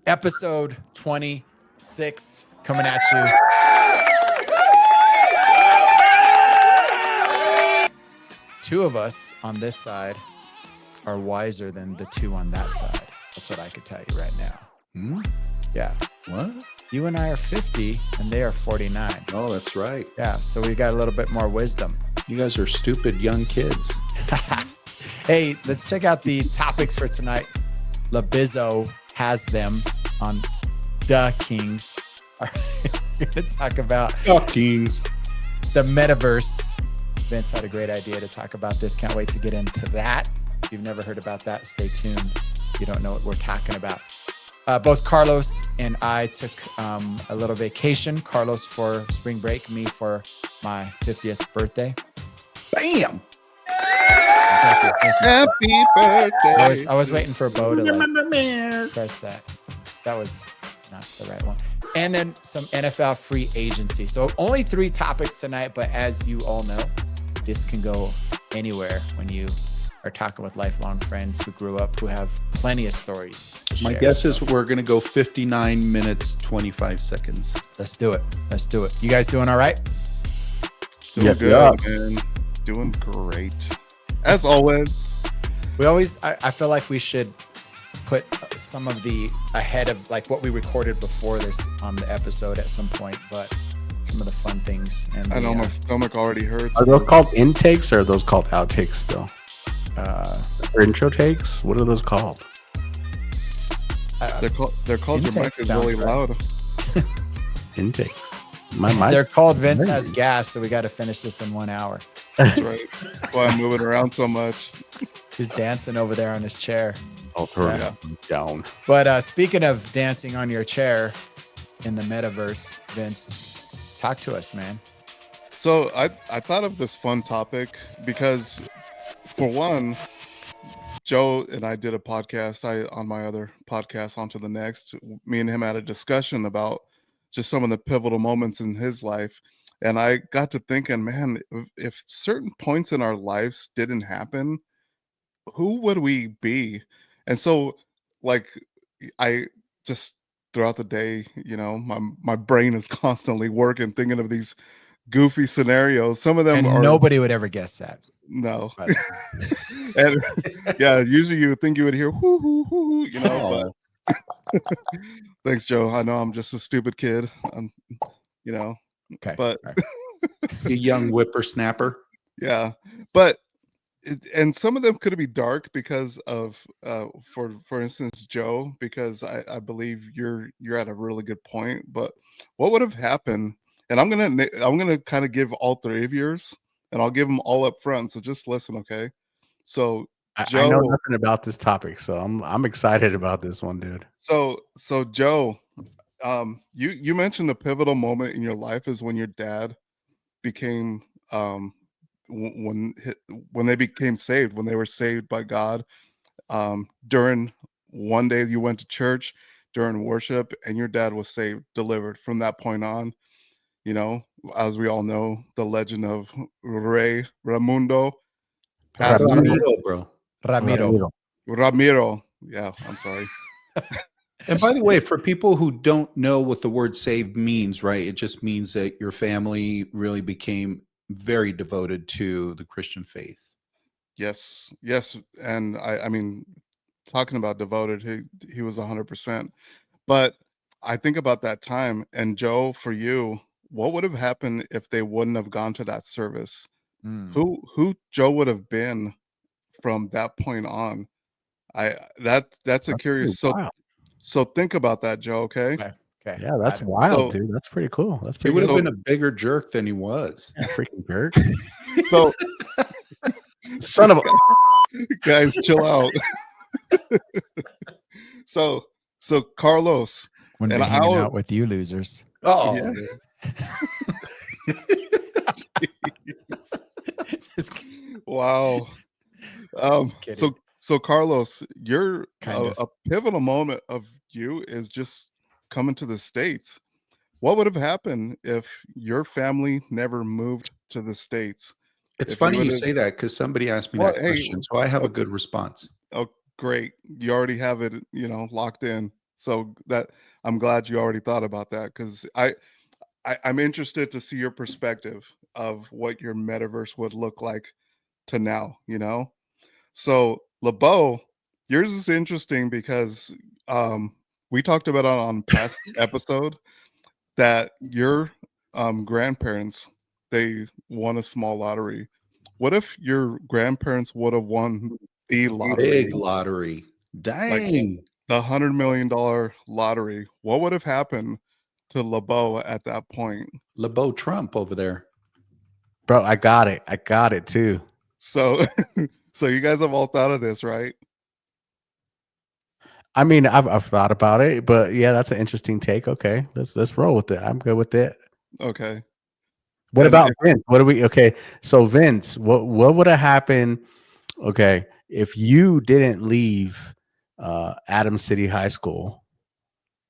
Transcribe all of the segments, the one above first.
Episode 26 coming at you. Two of us on this side are wiser than the two on that side. That's what I could tell you right now. Yeah. What? You and I are 50 and they are 49. Oh, that's right. Yeah. So we got a little bit more wisdom. You guys are stupid young kids. Hey, let's check out the topics for tonight. LaBizzo has them on the Kings. All right. We're going to talk about Kings. The Metaverse. Vince had a great idea to talk about this. Can't wait to get into that. If you've never heard about that, stay tuned. You don't know what we're talking about. Both Carlos and I took a little vacation. Carlos for spring break, me for my 50th birthday. Bam! Thank you. Happy birthday! I was waiting for Bo to press that. That was not the right one. And then some NFL free agency. So only 3 topics tonight, but as you all know, this can go anywhere when you are talking with lifelong friends who grew up, who have plenty of stories to My share. guess is we're going to go 59 minutes, 25 seconds. Let's do it. Let's do it. You guys doing all right? Doing good, man. Doing great. As always. We always, I feel like we should put some of the ahead of like what we recorded before this on the episode at some point, but some of the fun things. And I know my stomach already hurts. Are those called intakes or are those called outtakes still? Or intro takes? What are those called? They're called your mic is really loud. Intakes. They're called Vince has gas, so we got to finish this in 1 hour. That's right. That's why I'm moving around so much. He's dancing over there on his chair. I'll turn it down. But speaking of dancing on your chair in the metaverse, Vince, talk to us, man. So I thought of this fun topic because, for one, Joe and I did a podcast. On my other podcast, On to the Next, me and him had a discussion about just some of the pivotal moments in his life. And I got to thinking, man, if certain points in our lives didn't happen, who would we be? And so, like, I just throughout the day, my brain is constantly working, thinking of these goofy scenarios. Some of them and are nobody would ever guess that. No. And yeah, usually you would think you would hear whoo hoo hoo, but thanks, Joe. I know I'm just a stupid kid. Okay. But You young whippersnapper. yeah. But and some of them could be dark because of for instance, Joe, because I believe you're at a really good point. But what would have happened? And I'm gonna kind of give all 3 of yours, and I'll give them all up front. So just listen, okay? So Joe, I know nothing about this topic, so I'm excited about this one, dude. So Joe, you mentioned a pivotal moment in your life is when your dad became when they became saved, when they were saved by God. During one day you went to church during worship, and your dad was saved, delivered. From that point on, as we all know, the legend of Rey Raimundo. Ramiro, bro. Ramiro. Yeah, I'm sorry. And by the way, for people who don't know what the word saved means, right? It just means that your family really became very devoted to the Christian faith. Yes. And I mean, talking about devoted, he was 100%. But I think about that time, and Joe, for you, what would have happened if they wouldn't have gone to that service? Who Joe would have been from that point on? That's a curious. So think about that, Joe. Okay. Yeah, that's wild, dude. That's pretty cool. That's He pretty. would have been a bigger jerk than he was. Yeah, freaking jerk. So, son of a guys, chill out. So Carlos, When and we're hanging out with you losers. Oh, yeah. Just kidding. Wow. So Carlos, you're a pivotal moment of you is just coming to the States. What would have happened if your family never moved to the States? It's funny you say that because somebody asked me that question, so I have a good response. Oh, great. You already have it, locked in. So that I'm glad you already thought about that, because I'm interested to see your perspective of what your metaverse would look like to now, you know? So LeBeau, yours is interesting because we talked about it on past episode that your grandparents, they won a small lottery. What if your grandparents would have won the lottery, Big lottery. like Dang. the $100 million lottery? What would have happened to LeBeau at that point? LeBeau Trump over there. Bro, I got it too. So, so you guys have all thought of this, right? I mean, I've thought about it, but yeah, that's an interesting take. Okay, let's roll with it. I'm good with it. Okay. What And about Vince? What do we? Okay, so Vince, what would have happened? Okay, if you didn't leave Adams City High School,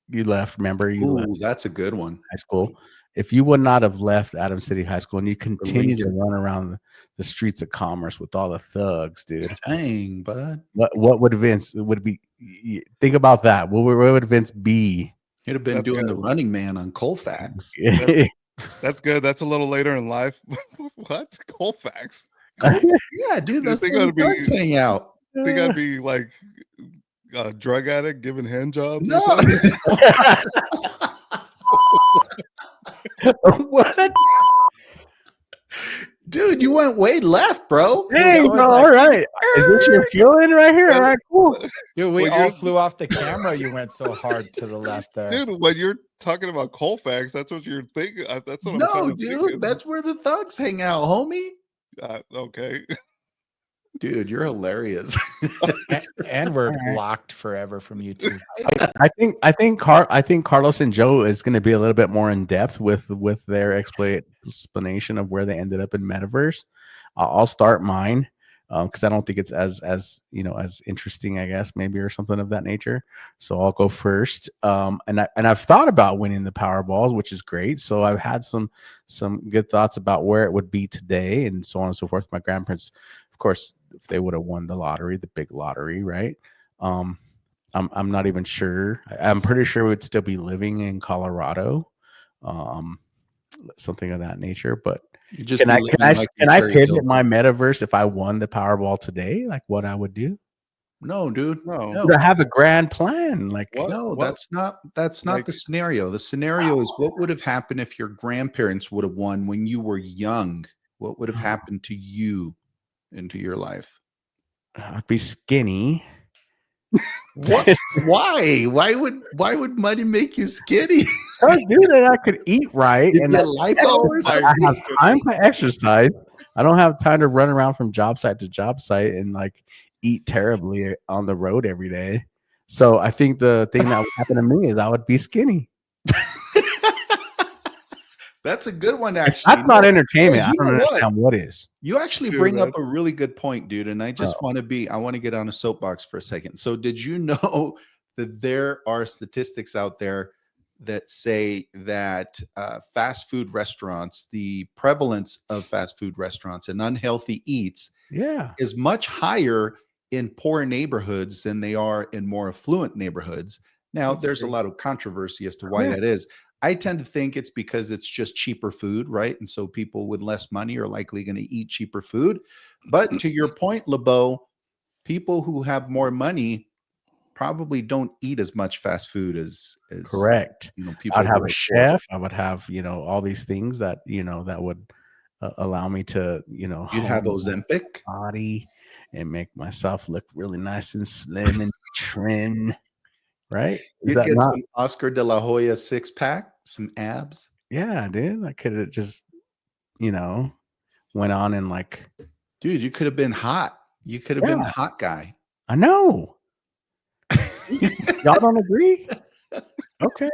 you left. Remember, you left Ooh, that's a good one. high school. If you would not have left Adams City High School and you continue to Lincoln. run around the streets of commerce with all the thugs, dude, Dang, bud. what would Vince would be? Think about that. What would Vince be? He'd have been That's doing good. the Running Man on Colfax. That's good. That's a little later in life. What? Colfax? Yeah, dude, that's think where the I'd be- thugs hang out. Think I'd be like a drug addict giving hand jobs or No. something? What? Dude, you went way left, bro. Hey, I was bro, like, all right. Is this your feeling right here? All right, cool. Dude, we Well, all you're- flew off the camera. You went so hard to the left there. Dude, when you're talking about Colfax, that's what you're thinking. That's what I'm No, kind of dude, thinking. that's where the thugs hang out, homie. Okay. Dude, you're hilarious. And we're All right. blocked forever from YouTube. I think Carlos and Joe is going to be a little bit more in depth with their explanation of where they ended up in Metaverse. I'll start mine because I don't think it's as as interesting, I guess, maybe, or something of that nature. So I'll go first. And I've thought about winning the Powerballs, which is great. So I've had some good thoughts about where it would be today, and so on and so forth. My grandparents, of course, if they would have won the lottery, the big lottery, right? I'm not even sure. I'm pretty sure we'd still be living in Colorado, something of that nature. But You just can be I living can I like can in I Cherry pivot Hill. my metaverse if I won the Powerball today? Like what I would do? No, dude. No. No. Dude, I have a grand plan. Like What? No, What? that's not Like- the scenario. The scenario is what would have happened if your grandparents would have won when you were young? What would have happened to you into your life? I'd be skinny. What? Why? Why would money make you skinny? Oh, dude, and I could eat right, You'd and be a I lipo or my something? have time to exercise. I don't have time to run around from job site to job site and like eat terribly on the road every day. So I think the thing that would happen to me is I would be skinny. That's a good one, actually. That's not entertainment. Hey, I you don't know what? understand what is. You actually Dude, bring up that- a really good point, dude. And I just want to get on a soapbox for a second. So did you know that there are statistics out there that say that fast food restaurants, the prevalence of fast food restaurants and unhealthy eats Yeah. is much higher in poor neighborhoods than they are in more affluent neighborhoods. Now, That's there's true. a lot of controversy as to why that is. I tend to think it's because it's just cheaper food, right? And so people with less money are likely going to eat cheaper food. But to your point, LeBeau, people who have more money probably don't eat as much fast food as Correct. people. I'd who have are a poor. chef. I would have, all these things that, that would allow me to, You'd have hone my Ozempic. body and make myself look really nice and slim and trim. Right? Is You'd that get not? some Oscar de la Hoya 6-pack, some abs. Yeah, dude. I could have just, went on and like, Dude, you could have been hot. You could have been the Yeah. hot guy. I know. Y'all don't agree? Okay.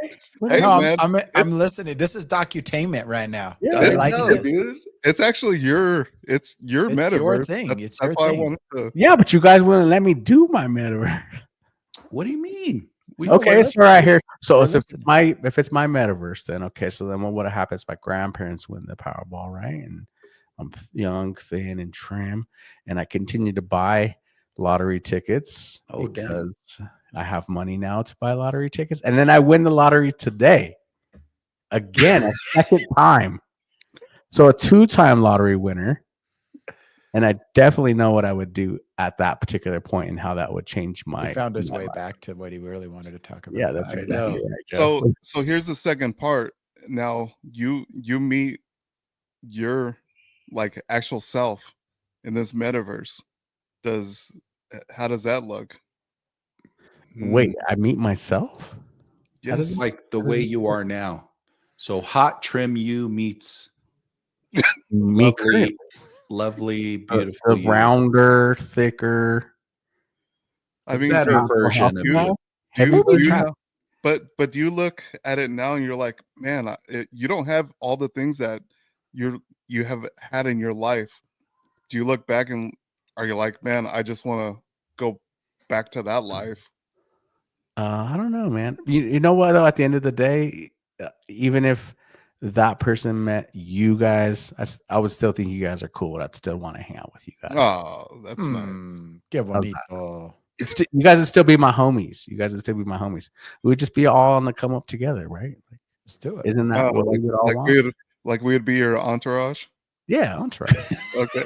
Hey, No, man, I'm listening. This is docutainment right now. Yeah, I I like know, this. dude. it's actually your It's metaverse. your thing. That's, It's that's your why thing. I wanted to. Yeah, but you guys wouldn't let me do my metaverse. What do you mean? We Okay, we're so right here. So we're if it's listening. if it's my metaverse, then okay. So then what would have happened is my grandparents win the Powerball, right? And I'm young, thin, and trim, and I continue to buy lottery tickets Oh, damn. because I have money now to buy lottery tickets, and then I win the lottery today. Again, a second time. So a 2-time lottery winner. And I definitely know what I would do at that particular point and how that would change my. He found his my way life. back to what he really wanted to talk about. Yeah, that's I exactly know. right. Joe. So here's the second part. Now you meet your like actual self in this metaverse. How does that look? Wait, Mm, I meet myself? How does Yes. like the how does way it you are now. So hot trim you meets me currently? lovely, The beautiful you. rounder, thicker, I The mean, better not so version of do you. you heavy do you version. have, but do you look at it now and you're like, man, you don't have all the things that you have had in your life. Do you look back and are you like, man, I just want to go back to that life? I don't know, man. You know what? Though, at the end of the day, even if that person met you guys, I would still think you guys are cool. I'd still want to hang out with you guys. Oh, that's nice. Que How's that? bonito. You guys would still be my homies. You guys would still be my homies. We would just be all on the come up together, right? Like, Let's do it. isn't that what we would all want? Like we'd be your entourage. Yeah, I'm trying. Okay.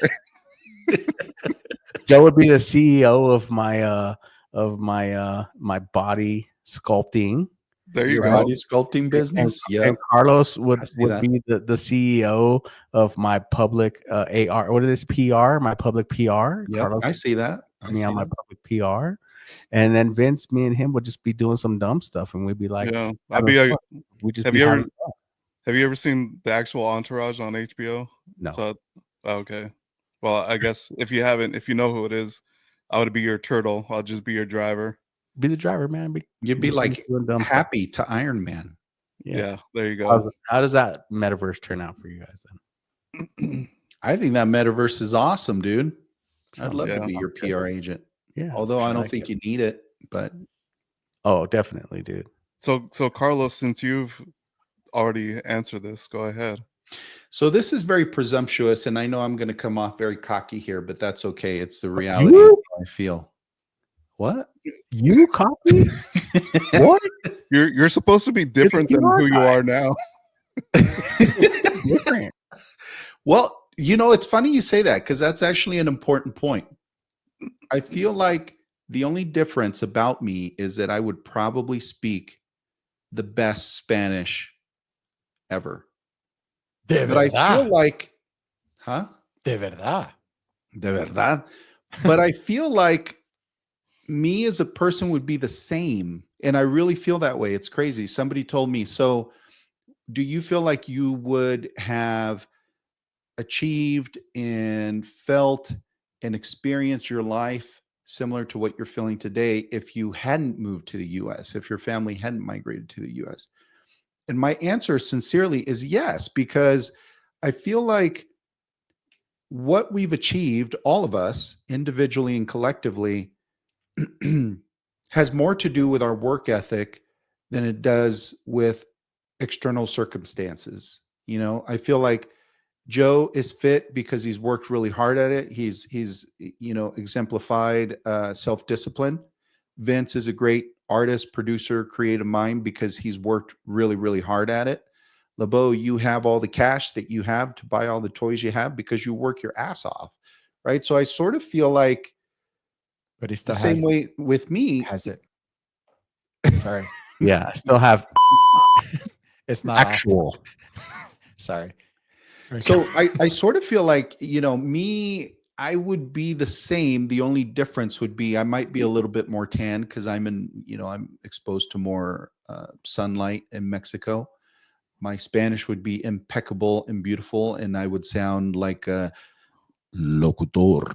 Joe would be the CEO of my body sculpting. There you Your go. body sculpting business. And Yep. Carlos I would see that. be the CEO of my public AR. What is this PR? My public PR. Yep. Carlos I see that. I me see on my that. public PR, and then Vince, me and him would just be doing some dumb stuff, and we'd be like, Yeah. we'd just Have be you having ever fun. have you ever seen the actual Entourage on HBO? No. So okay. Well, I guess if you haven't, if you know who it is, I would be your turtle. I'll just be your driver. Be the driver, man. You'd be like doing dumb stuff. happy to Iron Man. Yeah, there you go. How does that metaverse turn out for you guys then? I think that metaverse is awesome, dude. I'd Sounds love to Yeah. be your PR agent. Yeah. Although I I don't like think it. you need it, but Oh, definitely, dude. So Carlos, since you've already answered this, go ahead. so this is very presumptuous, and I know I'm going to come off very cocky here, but that's okay. It's the reality You? of how I feel. What? You copy? What? You're supposed to be different than PR who you guy. are now. Different. Well, it's funny you say that because that's actually an important point. I feel like the only difference about me is that I would probably speak the best Spanish ever. De But I feel verdad. like, huh? De verdad. De verdad. But I feel like me as a person would be the same. And I really feel that way. It's crazy. Somebody told me, so do you feel like you would have achieved and felt and experienced your life similar to what you're feeling today if you hadn't moved to the US, if your family hadn't migrated to the US? And my answer sincerely is yes, because I feel like what we've achieved, all of us individually and collectively, has more to do with our work ethic than it does with external circumstances. I feel like Joe is fit because he's worked really hard at it. He's exemplified self-discipline. Vince is a great artist, producer, creative mind because he's worked really, really hard at it. LeBeau, you have all the cash that you have to buy all the toys you have because you work your ass off, right? So I sort of feel like But he the still same way with me. has it. Sorry. Yeah, I still have It's not actual. Sorry. So I sort of feel like, me, I would be the same. The only difference would be I might be a little bit more tan because I'm exposed to more sunlight in Mexico. My Spanish would be impeccable and beautiful, and I would sound like a locutor.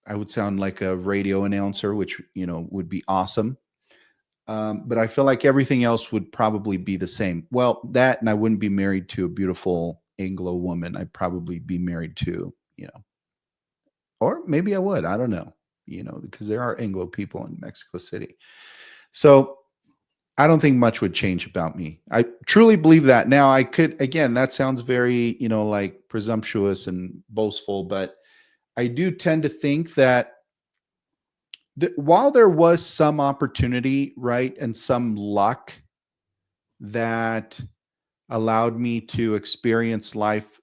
I would sound like a radio announcer, which, would be awesome. But I feel like everything else would probably be the same. Well, that, and I wouldn't be married to a beautiful Anglo woman. I'd probably be married to, or maybe I would. I don't know, because there are Anglo people in Mexico City. So I don't think much would change about me. I truly believe that. Now, I could, again, that sounds very, like presumptuous and boastful, but I do tend to think that while there was some opportunity, right, and some luck that allowed me to experience life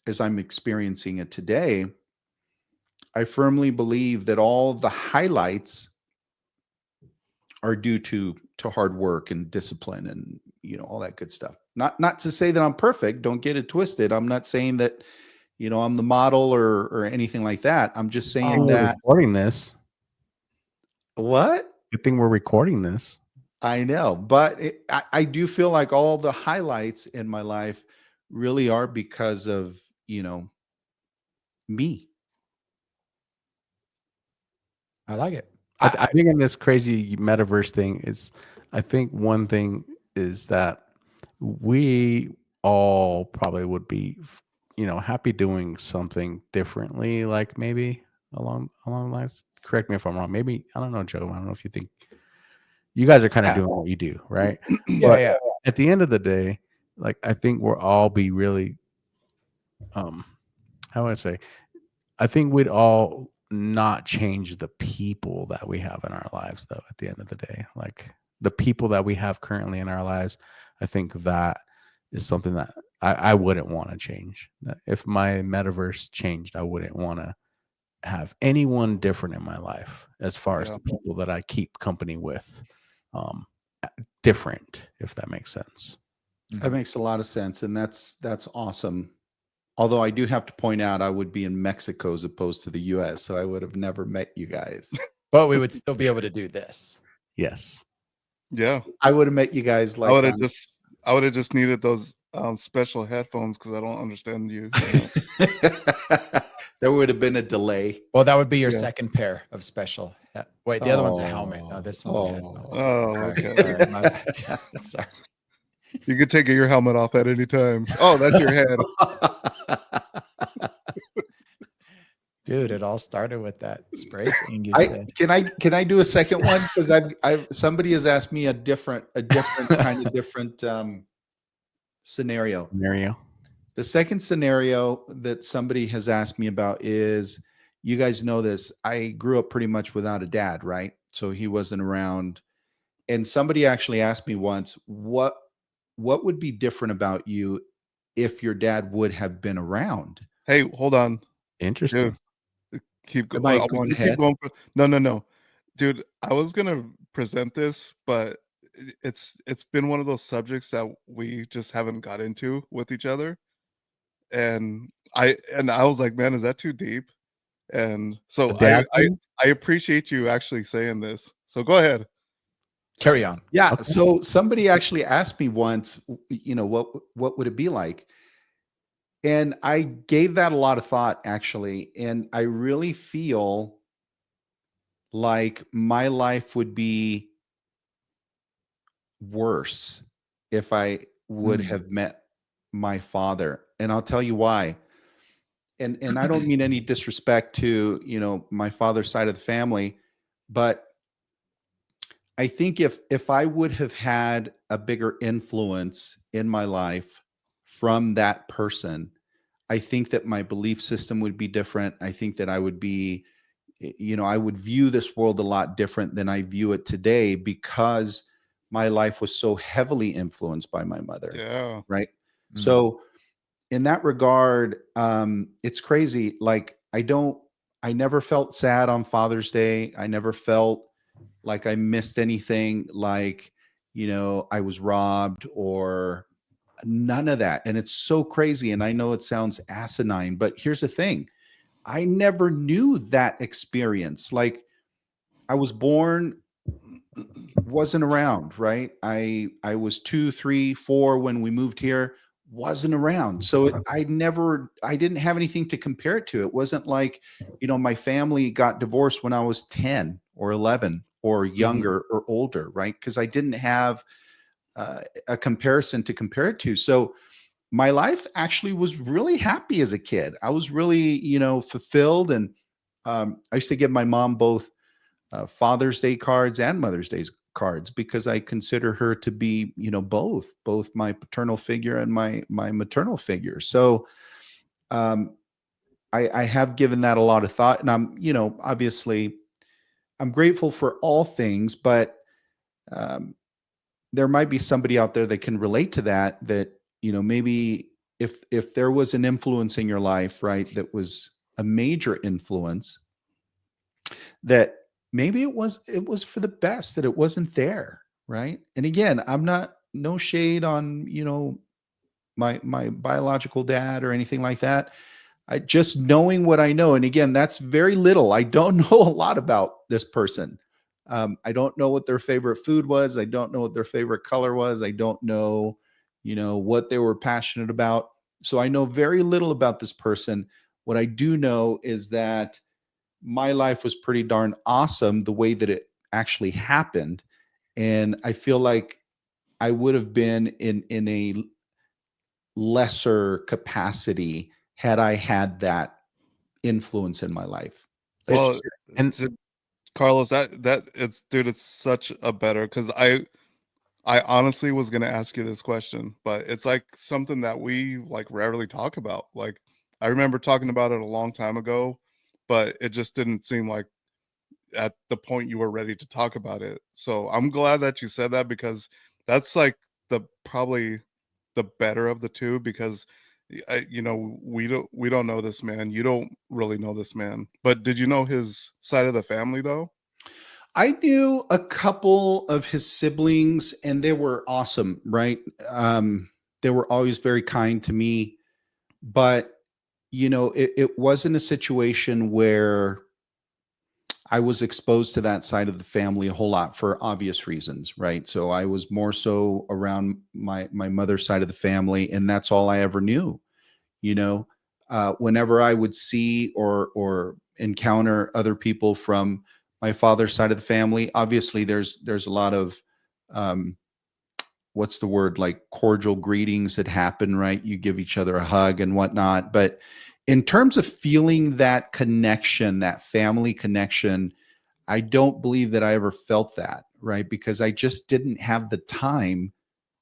as I'm experiencing it today, I firmly believe that all the highlights are due to hard work and discipline and all that good stuff. Not to say that I'm perfect, don't get it twisted. I'm not saying that I'm the model or anything like that. I'm just saying We're that recording this. what? Good thing we're recording this. I know, but I do feel like all the highlights in my life really are because of me. I like it. I think in this crazy metaverse thing is, I think one thing is that we all probably would be, happy doing something differently, like maybe along the lines. Correct me if I'm wrong. Maybe I don't know, Joe. I don't know if you think you guys are kind of Yeah. doing what you do, right? Yeah, But yeah. at the end of the day, like I think we'll all be really, how would I say? I think we'd all not change the people that we have in our lives, though, at the end of the day. Like the people that we have currently in our lives, I think that is something that I wouldn't want to change. That if my metaverse changed, I wouldn't want to have anyone different in my life as far as Yeah. the people that I keep company with. Different, if that makes sense. That makes a lot of sense, and that's awesome. Although I do have to point out, I would be in Mexico as opposed to the U.S., so I would have never met you guys. But we would still be able to do this. Yes. Yeah. I would have met you guys I like would have just needed those special headphones because I don't understand you. there would have been a delay. Well, that would be your Yeah. second pair of special. Wait, the other one's a helmet. No, this one's a headphone. Oh, Sorry, okay. sorry, my bad. Sorry. You could take your helmet off at any time. Oh, that's your head. Dude, it all started with that spray thing you I said. can I do a second one because I've somebody has asked me a different kind of different scenario. The second scenario that somebody has asked me about is, you guys know this, I grew up pretty much without a dad, right? So he wasn't around. And somebody actually asked me once, what would be different about you if your dad would have been around? Hey, hold on. Interesting. Dude, keep Am I going. going Keep ahead? going. No. Dude, I was gonna present this, but it's been one of those subjects that we just haven't got into with each other. And I was like, man, is that too deep? And so The dad thing? I appreciate you actually saying this. So go ahead. Carry on. Yeah. Okay. So somebody actually asked me once, what would it be like? And I gave that a lot of thought, actually. And I really feel like my life would be worse if I would have met my father. And I'll tell you why. And I don't mean any disrespect to, my father's side of the family, but I think if I would have had a bigger influence in my life from that person, I think that my belief system would be different. I think that I would be, I would view this world a lot different than I view it today because my life was so heavily influenced by my mother. Yeah. Right. So in that regard, it's crazy. Like I never felt sad on Father's Day. I never felt like I missed anything, like, I was robbed or none of that. And it's so crazy. And I know it sounds asinine, but here's the thing. I never knew that experience. Like I was born, wasn't around, right? I was 2, 3, 4 when we moved here, wasn't around. So I didn't have anything to compare it to. It wasn't like, my family got divorced when I was 10 or 11 or younger or older, right? Because I didn't have a comparison to compare it to. So my life actually was really happy as a kid. I was really, fulfilled. And I used to give my mom both Father's Day cards and Mother's Day cards because I consider her to be, both my paternal figure and my maternal figure. So I have given that a lot of thought, and I'm, obviously I'm grateful for all things, but there might be somebody out there that can relate to that. That maybe if there was an influence in your life, right, that was a major influence, that maybe it was for the best that it wasn't there, right? And again, I'm not no shade on my biological dad or anything like that. I just knowing what I know, and again, that's very little. I don't know a lot about this person. I don't know what their favorite food was. I don't know what their favorite color was. I don't know, what they were passionate about. So I know very little about this person. What I do know is that my life was pretty darn awesome the way that it actually happened, and I feel like I would have been in a lesser capacity had I had that influence in my life. It's Well, just And Carlos, that it's dude, it's such a better because I honestly was gonna ask you this question, but it's like something that we like rarely talk about. Like I remember talking about it a long time ago, but it just didn't seem like at the point you were ready to talk about it. So I'm glad that you said that because that's like the probably the better of the two because we don't know this man. You don't really know this man. But did you know his side of the family though? I knew a couple of his siblings and they were awesome, right? They were always very kind to me, but it wasn't a situation where I was exposed to that side of the family a whole lot for obvious reasons, right? So I was more so around my mother's side of the family, and that's all I ever knew. Whenever I would see or encounter other people from my father's side of the family, obviously there's a lot of um, what's the word, like cordial greetings that happen, right? You give each other a hug and whatnot, but in terms of feeling that connection, that family connection, I don't believe that I ever felt that, right? Because I just didn't have the time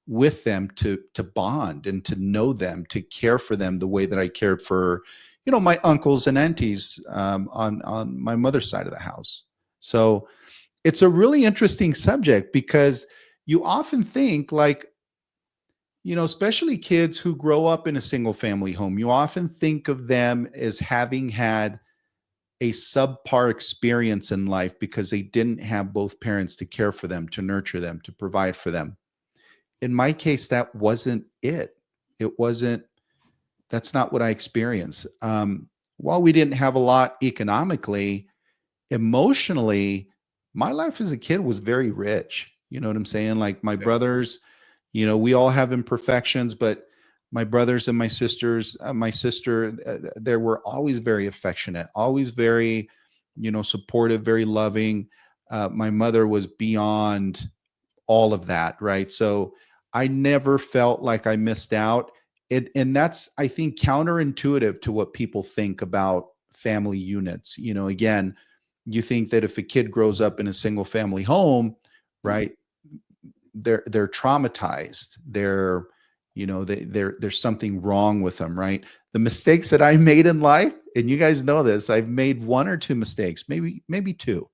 with them to bond and to know them, to care for them the way that I cared for, my uncles and aunties on my mother's side of the house. So it's a really interesting subject because you often think like, especially kids who grow up in a single family home, you often think of them as having had a subpar experience in life because they didn't have both parents to care for them, to nurture them, to provide for them. In my case, that wasn't it. It wasn't, that's not what I experienced. While we didn't have a lot economically, emotionally, my life as a kid was very rich. You know what I'm saying? Like my Yeah. brothers, we all have imperfections, but my brothers and my sisters, my sister, they were always very affectionate, always very, supportive, very loving. My mother was beyond all of that, right? So I never felt like I missed out. And that's, I think, counterintuitive to what people think about family units. Again, you think that if a kid grows up in a single family home, right, they're traumatized. There's something wrong with them, right? The mistakes that I made in life, and you guys know this, I've made one or two mistakes, maybe two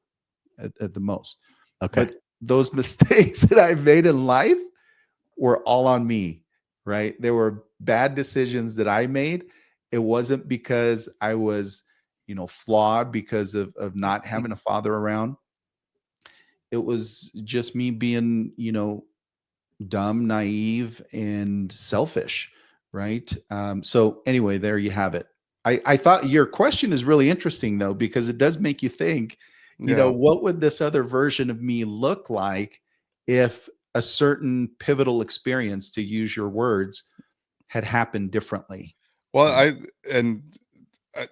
at the most. okay. But those mistakes that I've made in life were all on me, right? There were bad decisions that I made. It wasn't because I was, flawed because of not having a father around. It was just me being, dumb, naive, and selfish, right? So anyway, there you have it. I thought your question is really interesting though, because it does make you think, Yeah. what would this other version of me look like if a certain pivotal experience, to use your words, had happened differently? Well, Right.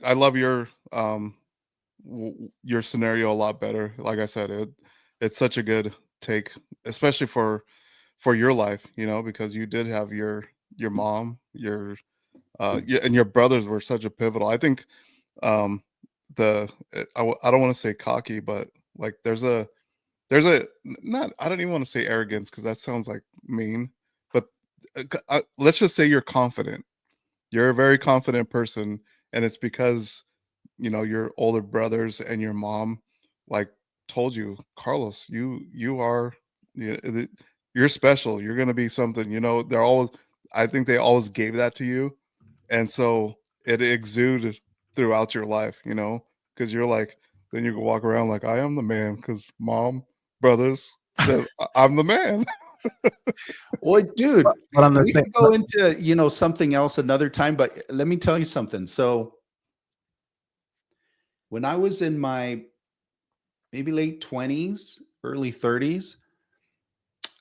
I love your scenario a lot better. Like I said, it's such a good take, especially for your life, because you did have your mom, and your brothers were such a pivotal. I think um I don't want to say cocky, but like there's a not I don't even want to say arrogance because that sounds like mean, but let's just say you're confident. You're a very confident person, and it's because your older brothers and your mom like told you, Carlos, you are, you're special. You're gonna be something. You know, they're always. I think they always gave that to you, and so it exuded throughout your life. You know, because you're like, then you can walk around like I am the man because mom, brothers said I'm the man. Well, dude, But on the we thing, can go into, you know, something else another time, but let me tell you something. So when I was in my maybe late 20s, early 30s,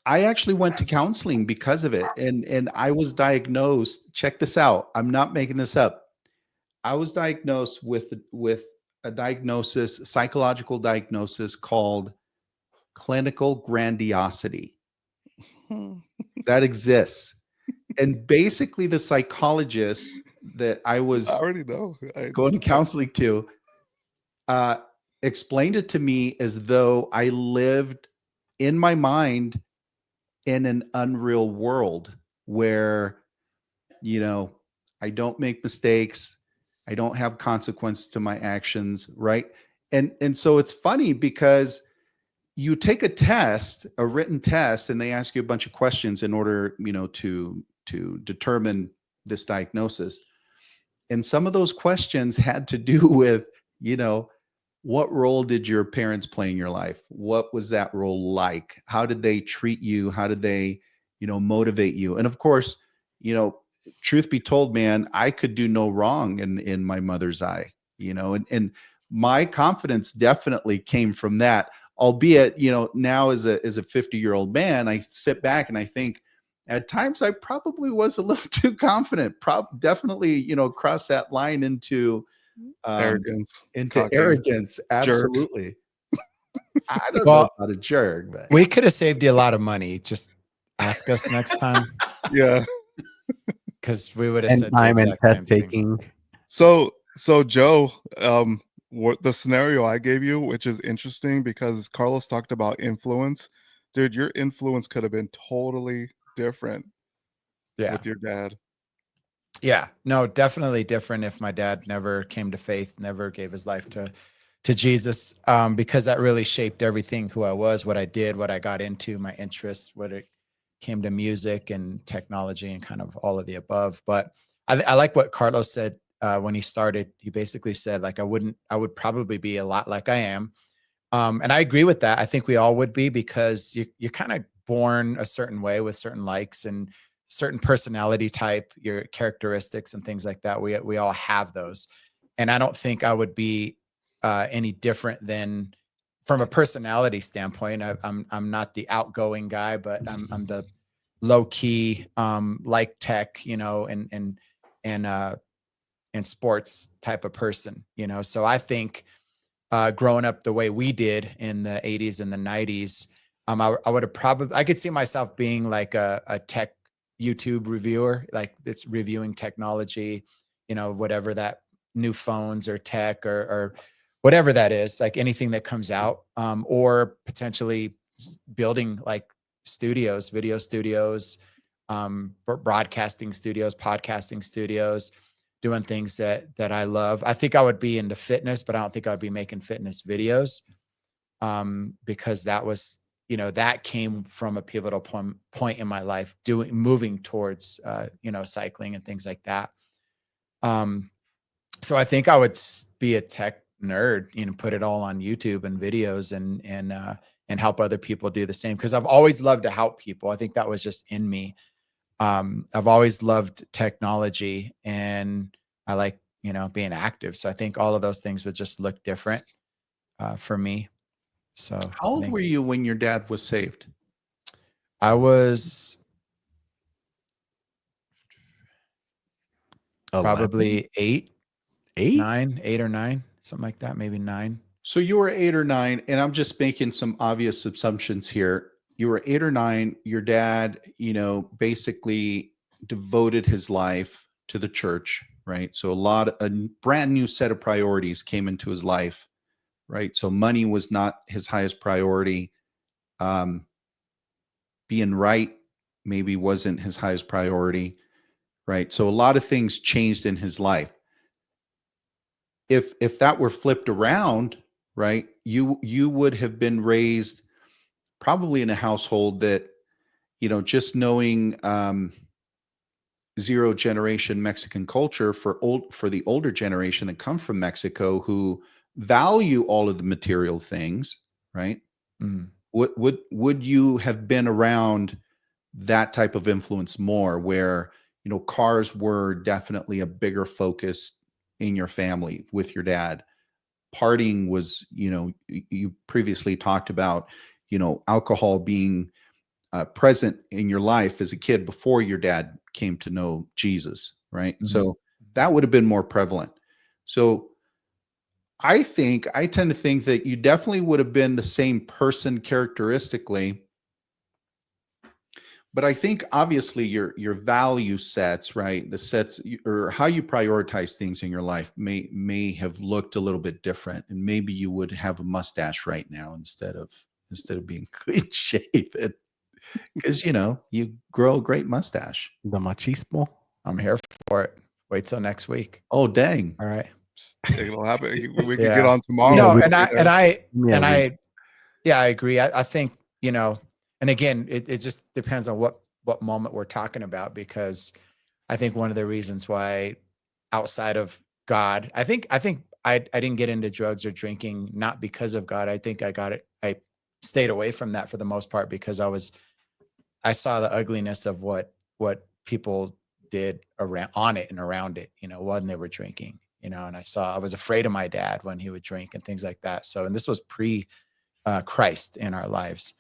I actually went to counseling because of it. And I was diagnosed, check this out. I'm not making this up. I was diagnosed with a diagnosis, psychological diagnosis called clinical grandiosity. That exists. And basically the psychologist that I I was already know. going to counseling to uh, explained it to me as though I lived in my mind in an unreal world where, you know, I don't make mistakes. I don't have consequence to my actions, right? And so it's funny because you take a test, a written test, and they ask you a bunch of questions in order, you know, to determine this diagnosis. And some of those questions had to do with, you know, what role did your parents play in your life? What was that role like? How did they treat you? How did they, you know, motivate you? And of course, you know, truth be told, man, I could do no wrong in my mother's eye, you know, and my confidence definitely came from that. Albeit, you know, now as a 50-year-old man, I sit back and I think at times I probably was a little too confident. Definitely, you know, cross that line um, Arrogance, into cocky, arrogance. jerk. Absolutely. I don't know Well, about a jerk, but we could have saved you a lot of money. Just ask us next time, Yeah. because we would have and said the time and exact test same thing. taking. So Joe, what the scenario I gave you, which is interesting because Carlos talked about influence. Dude, your influence could have been totally different Yeah. with your dad. Yeah, no, definitely different if my dad never came to faith, never gave his life to Jesus, because that really shaped everything who I was, what I did, what I got into, my interests, what it came to music and technology and kind of all of the above. But I like what Carlos said when he started. He basically said like I would probably be a lot like I am, and I agree with that. I think we all would be because you're kind of born a certain way with certain likes and certain personality type, your characteristics and things like that. We all have those, and I don't think I would be any different than from a personality standpoint. I'm not the outgoing guy, but I'm the low key, like tech, you know, and and sports type of person, you know. So I think growing up the way we did in the 80s and the 90s, I would have probably, I could see myself being like a tech YouTube reviewer, like it's reviewing technology, you know, whatever that new phones or tech or whatever that is, like anything that comes out, or potentially building like studios, video studios, broadcasting studios, podcasting studios, doing things that I love. I think I would be into fitness, but I don't think I'd be making fitness videos, because that was, you know, that came from a pivotal point in my life, moving towards, you know, cycling and things like that. Um, so I think I would be a tech nerd, you know, put it all on YouTube and videos and help other people do the same. Cause I've always loved to help people. I think that was just in me. I've always loved technology and I like, you know, being active. So I think all of those things would just look different for me. So how I old think were you when your dad was saved? I was 11? probably 8? 8 or 9, something like that, maybe 9. So you were 8 or 9, and I'm just making some obvious assumptions here. You were 8 or 9. Your dad, you know, basically devoted his life to the church, right? So a brand new set of priorities came into his life, right? So money was not his highest priority. Um, Being right maybe wasn't his highest priority, right? So a lot of things changed in his life. If that were flipped around, right, you would have been raised probably in a household that, just knowing zero generation Mexican culture for the older generation that come from Mexico who value all of the material things, right? Mm. Would you have been around that type of influence more, where cars were definitely a bigger focus in your family with your dad? Partying was, you previously talked about, alcohol being present in your life as a kid before your dad came to know Jesus, right? Mhm. So that would have been more prevalent. So I tend to think that you definitely would have been the same person characteristically, but I think obviously your value sets, right? The sets or how you prioritize things in your life may have looked a little bit different, and maybe you would have a mustache right now instead of being clean shaven, because you grow a great mustache. The machismo. I'm here for it. Wait till next week. Oh dang! All right. It'll happen. We could Yeah. get on tomorrow. No, We'll and be there. I yeah, I agree. I think, and again, it just depends on what moment we're talking about, because I think one of the reasons why outside of God, I think I didn't get into drugs or drinking not because of God. I think I stayed away from that for the most part because I saw the ugliness of what people did on it and around it, when they were drinking, and I was afraid of my dad when he would drink and things like that. So, and this was pre Christ in our lives.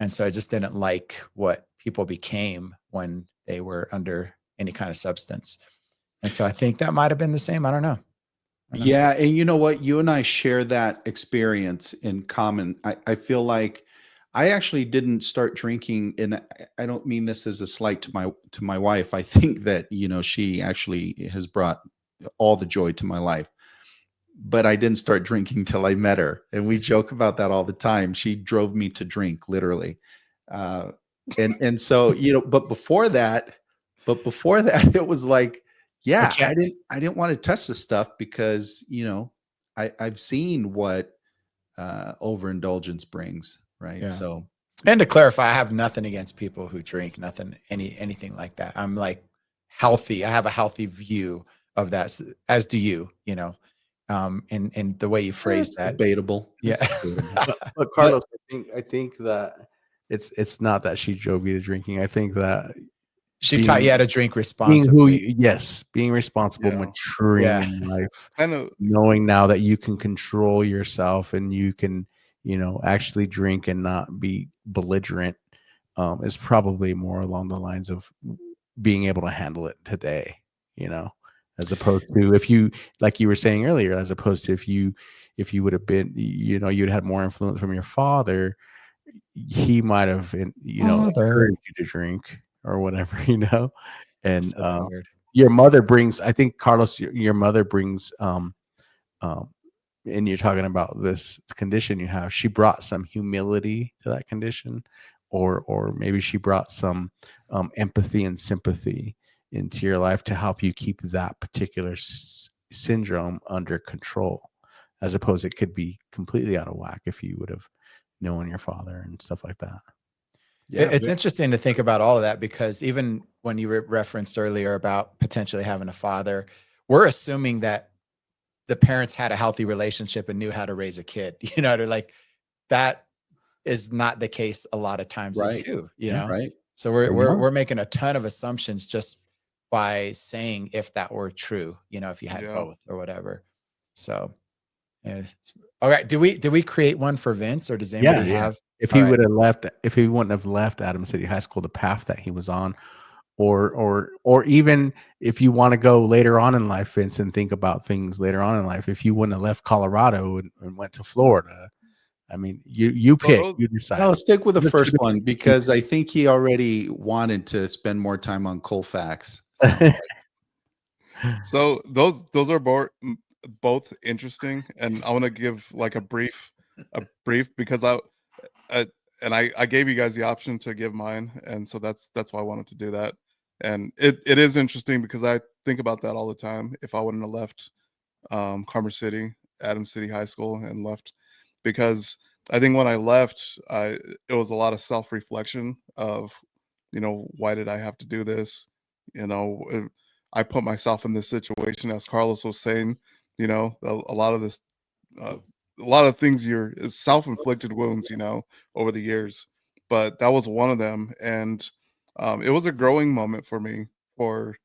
And so I just didn't like what people became when they were under any kind of substance. And so I think that might have been the same. I don't know. Yeah, and you know what? You and I share that experience in common. I feel like I actually didn't start drinking, and I don't mean this as a slight to my wife. I think that she actually has brought all the joy to my life. But I didn't start drinking till I met her, and we joke about that all the time. She drove me to drink, literally, and so but before that, it was like, yeah, I didn't want to touch the stuff because I've seen what overindulgence brings, right? Yeah. So, And to clarify, I have nothing against people who drink, anything like that. I'm like healthy. I have a healthy view of that, as do you, and the way you phrase it's that. debatable. Yeah. It's debatable. But Carlos, I think that it's not that she drove you to drinking. I think that She taught you how to drink being responsibly. being responsible, Yeah. maturing Yeah. in life, I know. knowing now that you can control yourself and you can, actually drink and not be belligerent, is probably more along the lines of being able to handle it today, as opposed to if you, like you were saying earlier, as opposed to if you would have been, you'd had more influence from your father, he might have, encouraged you to drink or whatever, and Said that weird. your mother brings, I think, Carlos, your mother brings, um, and you're talking about this condition you have, she brought some humility to that condition, or maybe she brought some empathy and sympathy into your life to help you keep that particular syndrome under control, as opposed it could be completely out of whack if you would have known your father and stuff like that. Yeah, It's interesting to think about all of that, because even when you referenced earlier about potentially having a father, we're assuming that the parents had a healthy relationship and knew how to raise a kid, to like, that is not the case a lot of times right, too, Yeah. right. So Fair enough. we're making a ton of assumptions just by saying if that were true, if you had Yeah. both or whatever. So, yeah, all right. Did we create one for Vince, or does anybody Yeah. have? If All he right. would have left, if he wouldn't have left Adams City High School, the path that he was on, or even if you want to go later on in life, Vince, and think about things later on in life, if you wouldn't have left Colorado and went to Florida, I mean, you So pick, those- you decide. No, stick with the What first should one, because I think he already wanted to spend more time on Colfax. Sounds be- like. So those are both interesting, and I want to give like a brief because I gave you guys the option to give mine, and so that's why I wanted to do that. And it is interesting because I think about that all the time. If I wouldn't have left Commerce City, Adams City High School, and left, because I think when I left, it was a lot of self-reflection of, why did I have to do this? I put myself in this situation, as Carlos was saying, a lot of this, uh, a lot of things it's self-inflicted wounds, over the years, but that was one of them. And it was a growing moment for me, for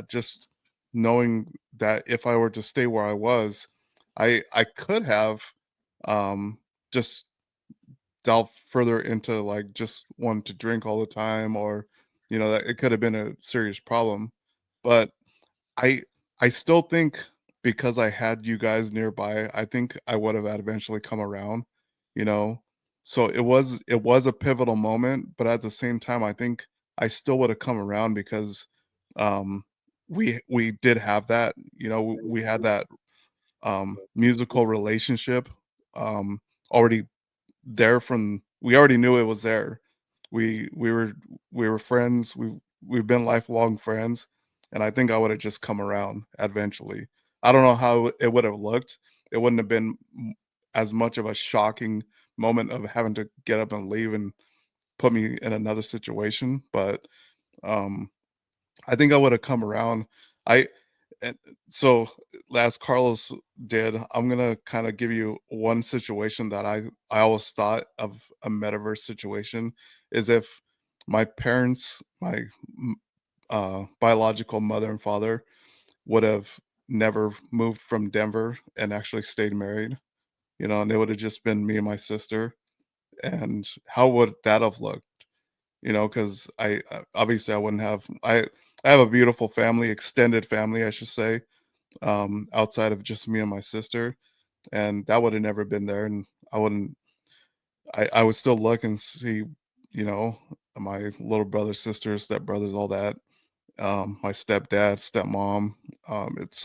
just knowing that if I were to stay where I was, I could have just delve further into like just wanting to drink all the time, or that it could have been a serious problem. But I I still think, because I had you guys nearby, I think I would have eventually come around, you know. So it was a pivotal moment, but at the same time, I think I still would have come around, because um we did have that, we had that musical relationship um already there. From We already knew it was there. We were friends. We've been lifelong friends, and I think I would have just come around eventually. I don't know how it would have looked. It wouldn't have been as much of a shocking moment of having to get up and leave and put me in another situation, but um I think I would have come around. I and so, as Carlos did, I'm gonna kind of give you one situation that I always thought of a metaverse situation, is if my parents, my biological mother and father, would have never moved from Denver and actually stayed married, and it would have just been me and my sister. And how would that have looked? Because obviously I wouldn't have. I have a beautiful family, extended family, I should say, outside of just me and my sister, and that would have never been there. And I wouldn't. I would still look and see, you know, my little brother, sisters, stepbrothers, all that. My stepdad, stepmom. It's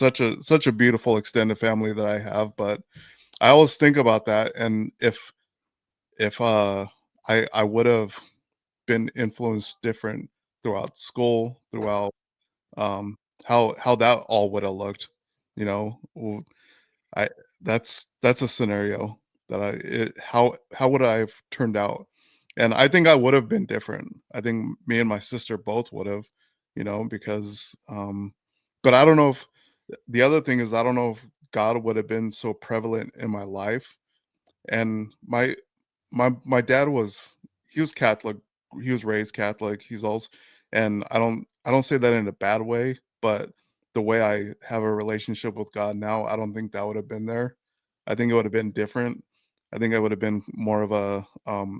such a beautiful extended family that I have. But I always think about that, and if I would have been influenced different throughout school, throughout how that all would have looked, you know. I that's a scenario that how would I have turned out? And I think I would have been different. I think me and my sister both would have, because but I don't know if the other thing is, I don't know if God would have been so prevalent in my life. And my dad was, he was Catholic. He was raised Catholic. He's also, and I don't say that in a bad way, but the way I have a relationship with God now, I don't think that would have been there. I think it would have been different. I think I would have been more of a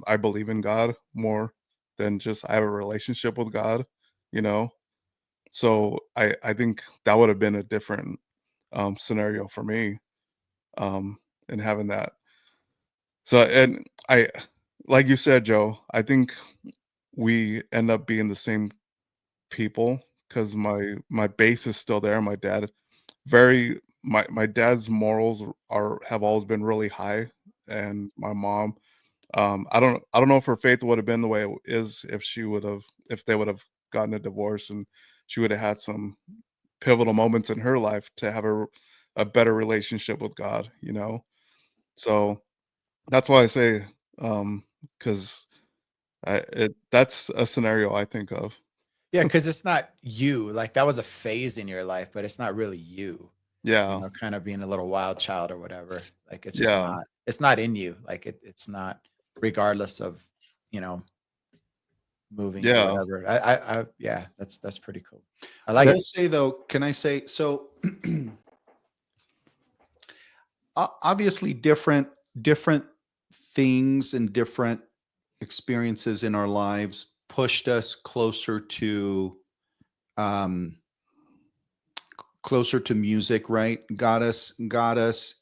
I believe in God more than just I have a relationship with God, you know. So I think that would have been a different scenario for me, and having that. So, and like you said, Joe, I think we end up being the same people, because my base is still there. My dad, my dad's morals have always been really high, and my mom, I don't know if her faith would have been the way it is if they would have gotten a divorce, and she would have had some pivotal moments in her life to have a better relationship with God, you know. So that's why I say, because that's a scenario I think of. Yeah, because it's not you. Like that was a phase in your life, but it's not really you. Yeah, Kind of being a little wild child or whatever. Like it's just yeah, not. It's not in you. Like it's not. Regardless of you know moving or yeah, whatever. Yeah, that's pretty cool. I I like will it. say though, can I say so? Obviously, different things and different experiences in our lives pushed us um, closer to music, right? Got us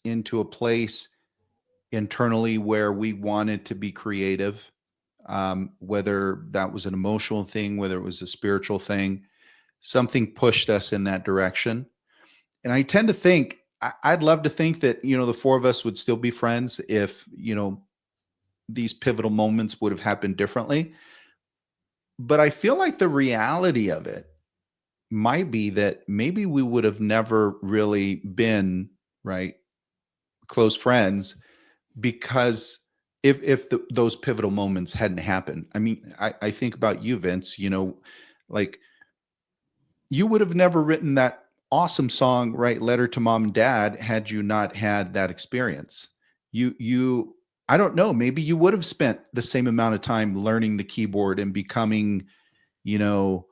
into a place internally where we wanted to be creative, whether that was an emotional thing, whether it was a spiritual thing. Something pushed us in that direction. And I tend to think, I'd love to think that, the four of us would still be friends if, these pivotal moments would have happened differently. But I feel like the reality of it might be that maybe we would have never really been, right, close friends, because if those pivotal moments hadn't happened, I mean, I think about you, Vince, you know, like you would have never written that awesome song, right? Letter to Mom and Dad, had you not had that experience. You, I don't know, maybe you would have spent the same amount of time learning the keyboard and becoming, you know,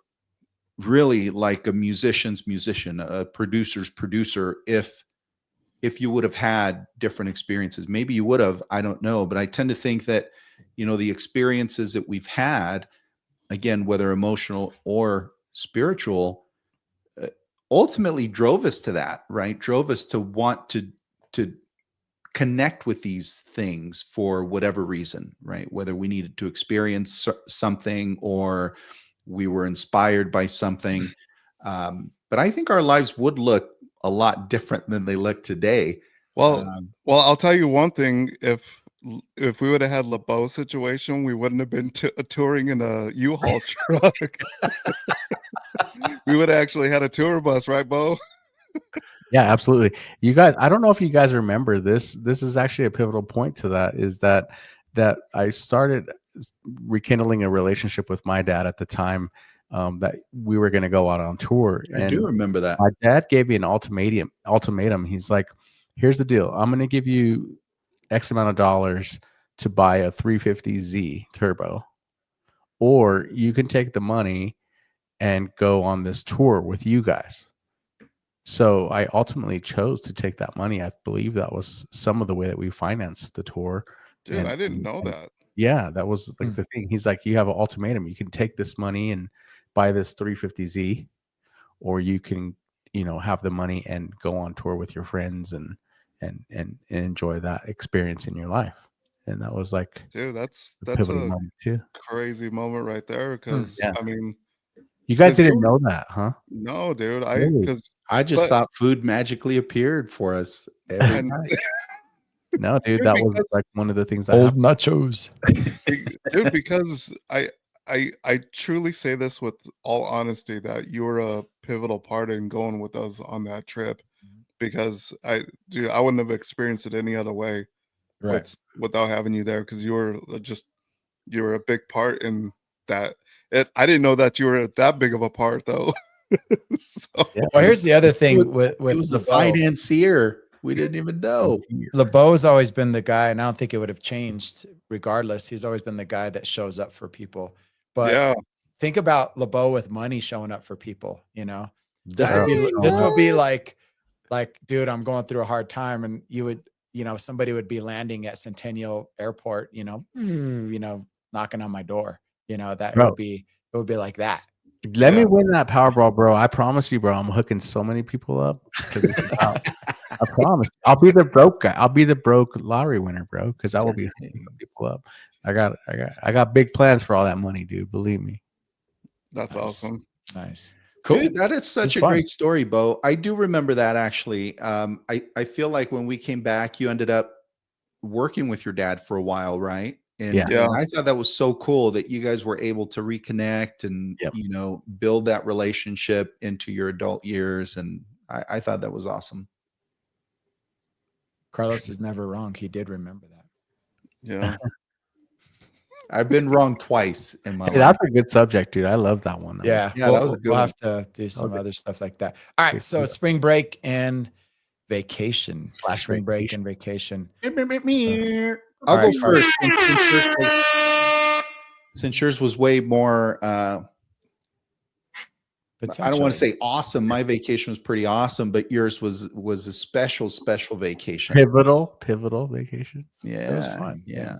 really like a musician's musician, a producer's producer, if you would have had different experiences. Maybe you would have, I don't know, but I tend to think that, you know, the experiences that we've had, again, whether emotional or spiritual, uh, ultimately drove us to that, right? Drove us to want to connect with these things for whatever reason, right? Whether we needed to experience something or we were inspired by something. But I think our lives would look a lot different than they look today. Well, I'll tell you one thing. If we would have had LeBeau's situation, we wouldn't have been touring in a U-Haul truck. We would have actually had a tour bus, right, Bo? Yeah, absolutely. You guys, I don't know if you guys remember this. This is actually a pivotal point to that, is that I started rekindling a relationship with my dad at the time, that we were going to go out on tour. I do remember that. My dad gave me an ultimatum. He's like, here's the deal. I'm going to give you X amount of dollars to buy a 350Z turbo, or you can take the money and go on this tour with you guys. So I ultimately chose to take that money. I believe that was some of the way that we financed the tour. Dude, I didn't know that. Yeah, that was like the thing. He's like, you have an ultimatum. You can take this money and buy this 350Z, or you can, you know, have the money and go on tour with your friends and enjoy that experience in your life. And that was like, dude, that's pivotal a moment too. crazy moment right there. Because Yeah. I mean, You guys didn't know that, huh? no, dude. I just thought food magically appeared for us every night. No, dude, that was like one of the things that Old happened. nachos. Dude, because I truly say this with all honesty, that you were a pivotal part in going with us on that trip, because I wouldn't have experienced it any other way, Right. without having you there, because you were a big part in that. I didn't know that you were that big of a part, though. So, Yeah, Well, here's the other thing with He was the LeBeau. financier. We didn't even know. LeBeau's always been the guy, and I don't think it would have changed regardless. He's always been the guy that shows up for people. But yeah, think about LeBeau with money showing up for people, you know. This Dang, would be like, dude, I'm going through a hard time, and you would, you know, somebody would be landing at Centennial Airport, you know, knocking on my door, you know, that Bro. it would be like that. Let me win that Powerball, bro. I promise you, bro. I'm hooking so many people up. I promise. I'll be the broke guy. I'll be the broke lottery winner, bro. Because I will be hooking people up. I got big plans for all that money, dude. Believe me. that's awesome. Nice. Cool. Dude, that is such a great story, Bo. I do remember that actually. I feel like when we came back, you ended up working with your dad for a while, right? And, Yeah. and I thought that was so cool that you guys were able to reconnect and you know, build that relationship into your adult years. And I thought that was awesome. Carlos is never wrong. He did remember that. Yeah. I've been wrong twice in my life. That's a good subject, dude. I love that one. Yeah, that was a good we'll one. have to do some other stuff like that. All right, so spring break and vacation. Spring break and vacation. I'll go first. Since yours was way more I don't want to say awesome. My vacation was pretty awesome, but yours was a special vacation. Pivotal vacation. Yeah, it was fun. Yeah.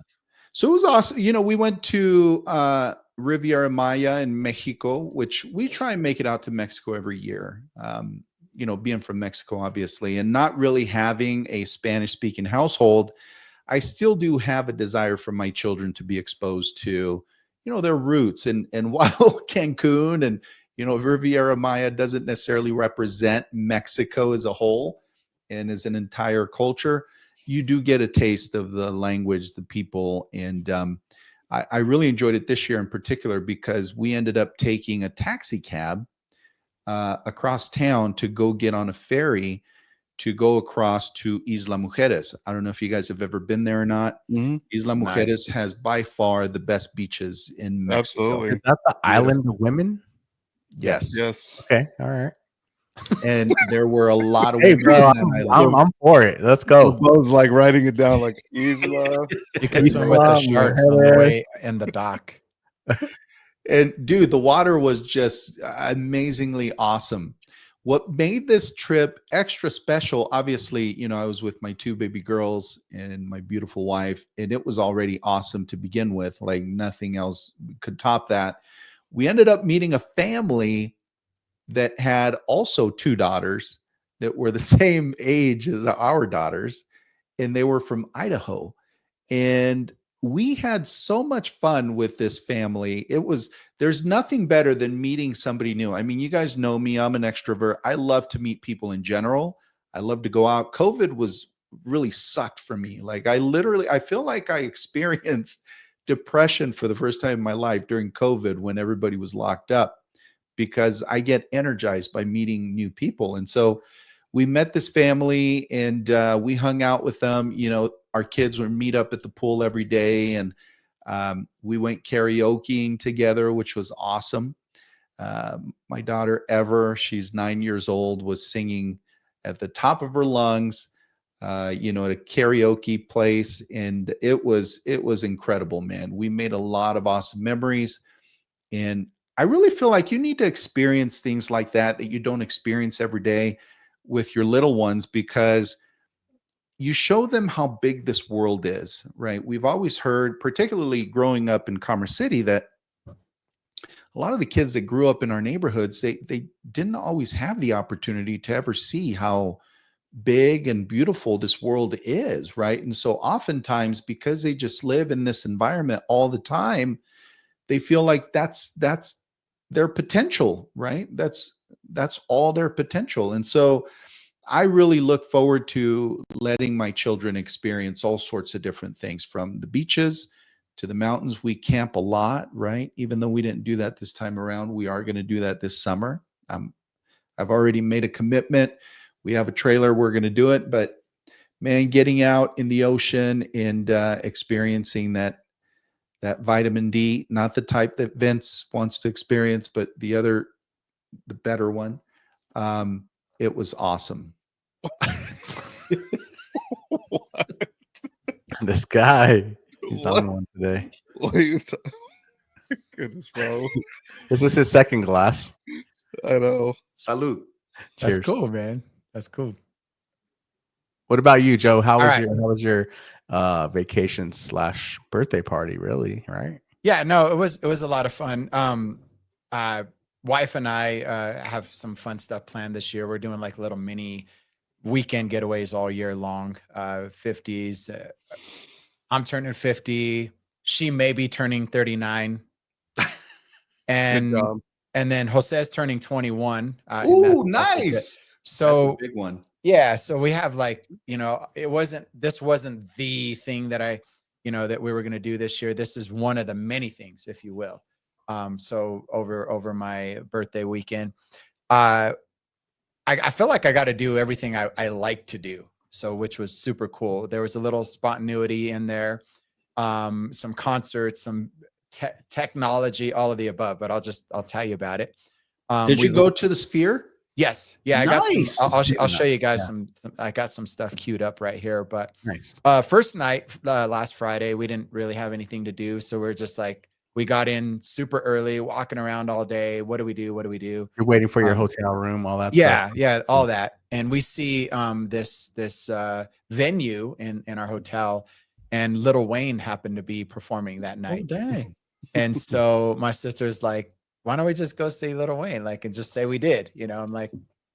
So it was awesome. You know, we went to Riviera Maya in Mexico, which we try and make it out to Mexico every year. You know, being from Mexico, obviously, and not really having a Spanish-speaking household, I still do have a desire for my children to be exposed to, you know, their roots. And while Cancun and, you know, Riviera Maya doesn't necessarily represent Mexico as a whole and as an entire culture, you do get a taste of the language, the people. And I really enjoyed it this year in particular because we ended up taking a taxi cab across town to go get on a ferry to go across to Isla Mujeres. I don't know if you guys have ever been there or not. Mhm. Isla It's Mujeres nice. has by far the best beaches in Mexico. Absolutely. Is that the island of women? Yes. Yes. Okay, all right. And there were a lot of Hey, women bro, on that island. I'm for it. Let's go. LeBeau's like writing it down like Isla. You could swim with the sharks on the way in the dock. And dude, the water was just amazingly awesome. What made this trip extra special, obviously, you know, I was with my 2 baby girls and my beautiful wife, and it was already awesome to begin with. Like nothing else could top that. We ended up meeting a family that had also 2 daughters that were the same age as our daughters, and they were from Idaho. And we had so much fun with this family. There's nothing better than meeting somebody new. I mean, you guys know me, I'm an extrovert. I love to meet people in general. I love to go out. COVID was really sucked for me. Like I feel like I experienced depression for the first time in my life during COVID when everybody was locked up, because I get energized by meeting new people. And so we met this family, and we hung out with them. You know, our kids would meet up at the pool every day, and we went karaokeing together, which was awesome. My daughter Ever, she's 9 years old, was singing at the top of her lungs, you know, at a karaoke place, and it was incredible, man. We made a lot of awesome memories, and I really feel like you need to experience things like that you don't experience every day with your little ones, because you show them how big this world is, right? We've always heard, particularly growing up in Commerce City, that a lot of the kids that grew up in our neighborhoods, they didn't always have the opportunity to ever see how big and beautiful this world is, right? And so oftentimes, because they just live in this environment all the time, they feel like that's their potential, right? That's all their potential. And so I really look forward to letting my children experience all sorts of different things, from the beaches to the mountains. We camp a lot, right? Even though we didn't do that this time around, we are going to do that this summer. I've already made a commitment. We have a trailer, we're going to do it. But man, getting out in the ocean and experiencing that vitamin D, not the type that Vince wants to experience, but the better one. It was awesome. This guy, he's What? on one today. What are you talking? Goodness, bro. This is his second glass. I know. Salud. That's Cheers. cool, man. That's cool. What about you, Joe? How All was your vacation / birthday party? Really, right? Yeah, no, it was a lot of fun. Wife and I have some fun stuff planned this year. We're doing like little mini weekend getaways all year long. 50s. I'm turning 50. She may be turning 39. And Good job. then Jose's turning 21. Ooh, that's a good- nice. So That's a big one. yeah, so we have like, you know, this wasn't the thing that that we were going to do this year. This is one of the many things, if you will. So over my birthday weekend, I feel like I got to do everything I like to do. So, which was super cool. There was a little spontaneity in there, some concerts, some technology, all of the above, but I'll tell you about it. Did you go to the Sphere? Yes. Yeah. I Nice. got some, I'll show you guys Yeah. I got some stuff queued up right here, but Nice. first night, last Friday, we didn't really have anything to do. So we're just like, we got in super early, walking around all day. What do we do? What do we do? You're waiting for your hotel room, all that Yeah. stuff. Yeah. All that. And we see this venue in our hotel, and Lil Wayne happened to be performing that Oh, night. dang. And so my sister's like, why don't we just go see Lil Wayne? Like, and just say we did, I'm like,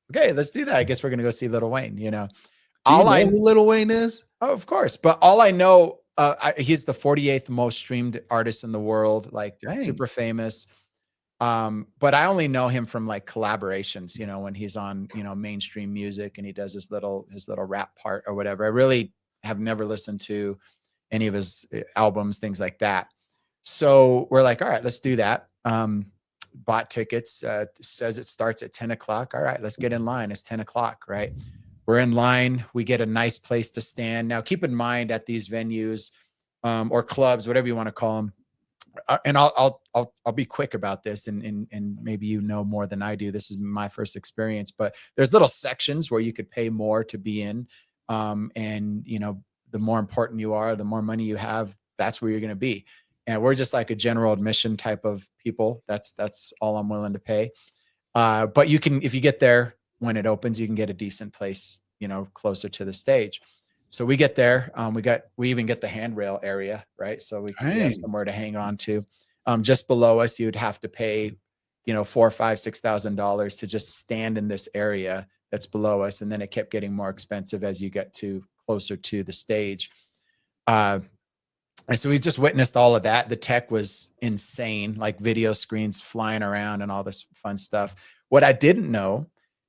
okay, let's do that. I guess we're going to go see Lil Wayne, Do you all know I who Lil Wayne is? Oh, of course. But all I know, he's the 48th most streamed artist in the world, like Dang. super famous. But I only know him from like collaborations, when he's on, mainstream music and he does his little rap part or whatever. I really have never listened to any of his albums, things like that. So we're like, all right, let's do that. Bought tickets, says it starts at 10 o'clock. All right, let's get in line. It's 10 o'clock, right? We're in line. We get a nice place to stand. Now, keep in mind at these venues or clubs, whatever you want to call them. And I'll be quick about this, and maybe you know more than I do. This is my first experience, but there's little sections where you could pay more to be in, and the more important you are, the more money you have, that's where you're going to be. And we're just like a general admission type of people. That's all I'm willing to pay. But you can, if you get there when it opens, you can get a decent place, closer to the stage. So we get there. We even get the handrail area, right? So we have somewhere to hang on to. Just below us, you'd have to pay, $4,000, $5,000, $6,000 to just stand in this area that's below us, and then it kept getting more expensive as you get closer to the stage. And so we just witnessed all of that. The tech was insane, like video screens flying around and all this fun stuff. What I didn't know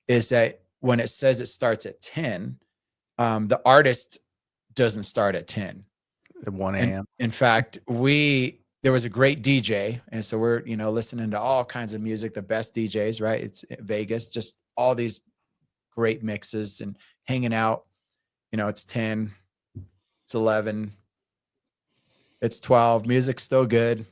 is that when it says it starts at 10, the artist doesn't start at 10. At 1 a.m. In fact, there was a great DJ. And so we're, listening to all kinds of music, the best DJs, right? It's Vegas, just all these great mixes and hanging out. It's 10, it's 11, it's 12. Music's still good.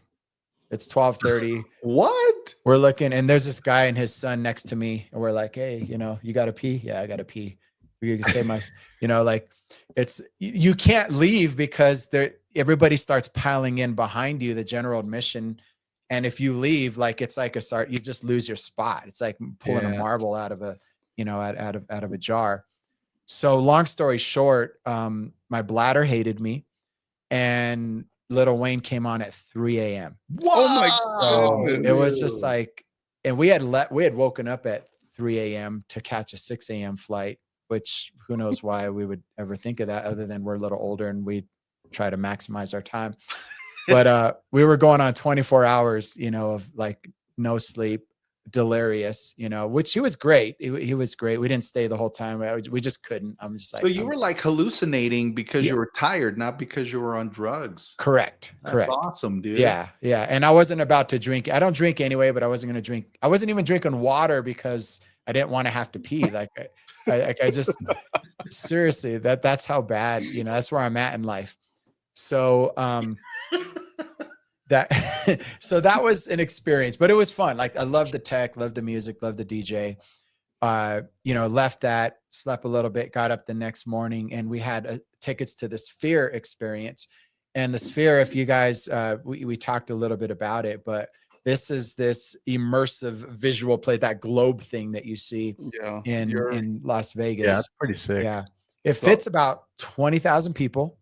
It's 12:30. What? We're looking, and there's this guy and his son next to me, and we're like, hey, you got to pee? Yeah, I got to pee. You can say it's, you can't leave because everybody starts piling in behind you, the general admission. And if you leave, it's like you just lose your spot. It's like pulling a marble out of a, out of a jar. So long story short, my bladder hated me, and Lil Wayne came on at 3 a.m. Oh my goodness. It was just like, and we had woken up at 3 a.m. to catch a 6 a.m. flight, which who knows why we would ever think of that, other than we're a little older and we try to maximize our time. But we were going on 24 hours, of no sleep, delirious, which he was great. He was great. We didn't stay the whole time. We just couldn't. I'm just like, so you were hallucinating because you were tired, not because you were on drugs. Correct. That's awesome, dude. Yeah. And I wasn't about to drink. I don't drink anyway, but I wasn't going to drink. I wasn't even drinking water because I didn't want to have to pee. I just seriously, that's how bad, that's where I'm at in life. So, so that was an experience, but it was fun. I love the tech, love the music, love the DJ. Left that, slept a little bit, got up the next morning, and we had tickets to the Sphere experience. And the Sphere, if you guys, we talked a little bit about it, but this is this immersive visual play, that globe thing that you see in Las Vegas. Yeah, it's pretty sick. Yeah. It fits about 20,000 people.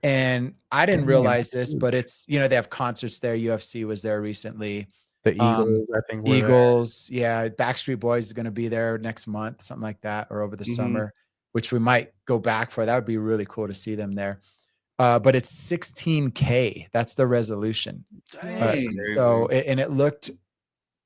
And I didn't realize this, but it's, they have concerts there. UFC was there recently. The Eagles, I think. Eagles. Yeah. Backstreet Boys is going to be there next month, something like that, or over the summer, which we might go back for. That would be really cool to see them there. But it's 16K. That's the resolution. So, and it looked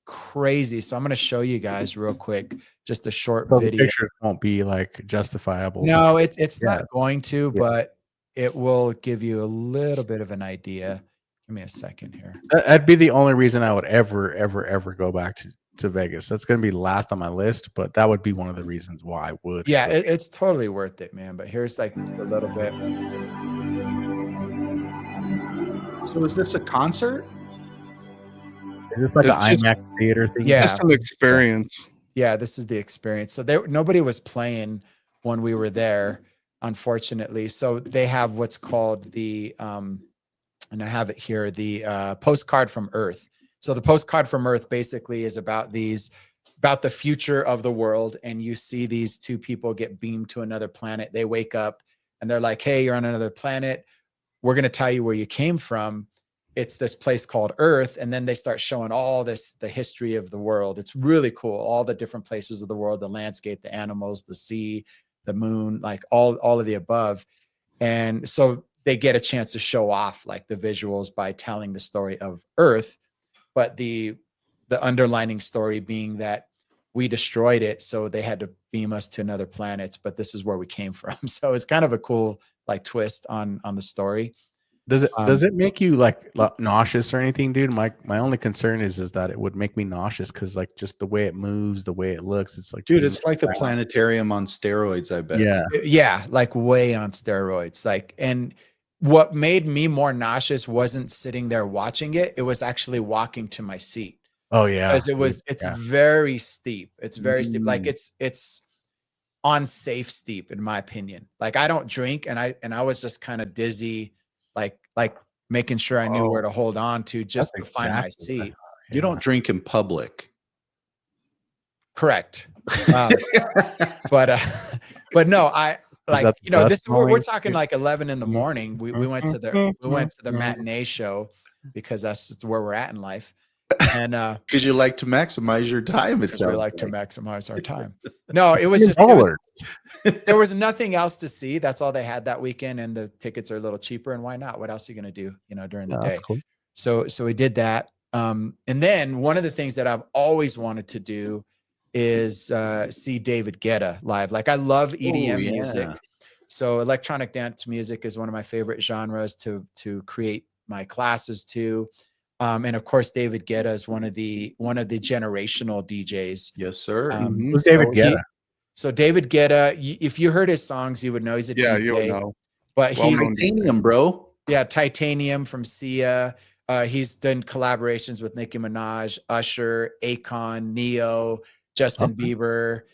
crazy. So I'm going to show you guys real quick, just a short video. The pictures won't be justifiable. No, it's not going to, but it will give you a little bit of an idea. Give me a second here. That'd be the only reason I would ever go back to Vegas. That's going to be last on my list, but that would be one of the reasons why I would. Yeah, it's totally worth it, man. But here's just a little bit. So is this a concert? Is this an IMAX theater thing? Yeah. It's an experience. Yeah, this is the experience. So nobody was playing when we were there, unfortunately. So they have what's called the, and I have it here, the postcard from Earth. So the postcard from Earth basically is about the future of the world. And you see these two people get beamed to another planet. They wake up and they're like, hey, you're on another planet. We're going to tell you where you came from. It's this place called Earth. And then they start showing all the history of the world. It's really cool. All the different places of the world, the landscape, the animals, the sea, the moon, all of the above. And so they get a chance to show off the visuals by telling the story of Earth, but the underlining story being that we destroyed it. So they had to beam us to another planet, but this is where we came from. So it's kind of a cool twist on the story. Does it make you like nauseous or anything, dude? My only concern is that it would make me nauseous because like just the way it moves, the way it looks, it's like Dude, it's like the planetarium on steroids, I bet. Yeah, like way on steroids. Like, and what made me more nauseous wasn't sitting there watching it. It was actually walking to my seat. Oh yeah. Because it's very steep. It's very steep. Like Mm. it's unsafe steep in my opinion. Like I don't drink and I was just kind of dizzy, like making sure I knew where to hold on to just to find my seat. You don't drink in public. Correct. But no, I like, you know, this we're talking like 11 in the morning. We went to the matinee show because that's just where we're at in life. And because you like to maximize your time. It's we like to maximize our time. No, it was just there was nothing else to see. That's all they had that weekend, and the tickets are a little cheaper. And why not? What else are you gonna do? You know, during the day. That's cool. So we did that. And then one of the things that I've always wanted to do is see David Guetta live. Like I love EDM music. So electronic dance music is one of my favorite genres to create my classes to. And of course, David Guetta is one of the generational DJs. Yes, sir. Who's David Guetta? So David Guetta, if you heard his songs, you would know he's a DJ. You would know. But he's Titanium, bro. Yeah, Titanium from Sia. He's done collaborations with Nicki Minaj, Usher, Akon, Neo, Justin Bieber.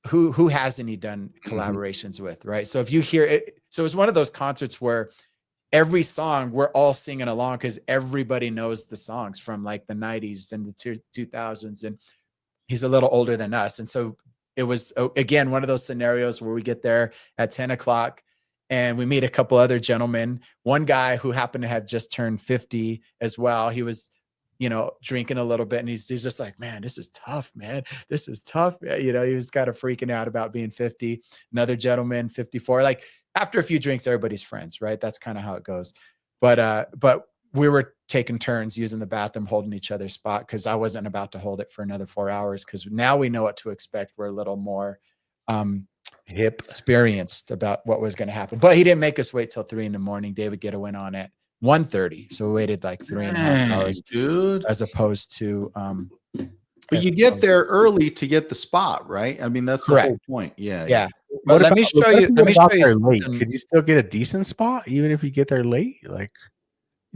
Who hasn't he done collaborations with, right? So if you hear it, so it's one of those concerts where every song we're all singing along because everybody knows the songs from like the 90s and the 2000s, and he's a little older than us. And so it was, again, one of those scenarios where we get there at 10 o'clock and we meet a couple other gentlemen. One guy who happened to have just turned 50 as well. He was, you know, drinking a little bit, and he's just like, man, this is tough, man. This is tough. You know, he was kind of freaking out about being 50. Another gentleman, 54. Like after a few drinks, everybody's friends, right? That's kind of how it goes. But we were taking turns using the bathroom, holding each other's spot because I wasn't about to hold it for another 4 hours because now we know what to expect. We're a little more experienced about what was going to happen. But he didn't make us wait till 3 a.m. David Guetta went on at 1:30, so we waited like 3.5 hours, dude. As opposed to but you get there early to get the spot, right? I mean, that's the whole point. Yeah. But let me show you. Let me show you. Could you still get a decent spot even if you get there late? Like,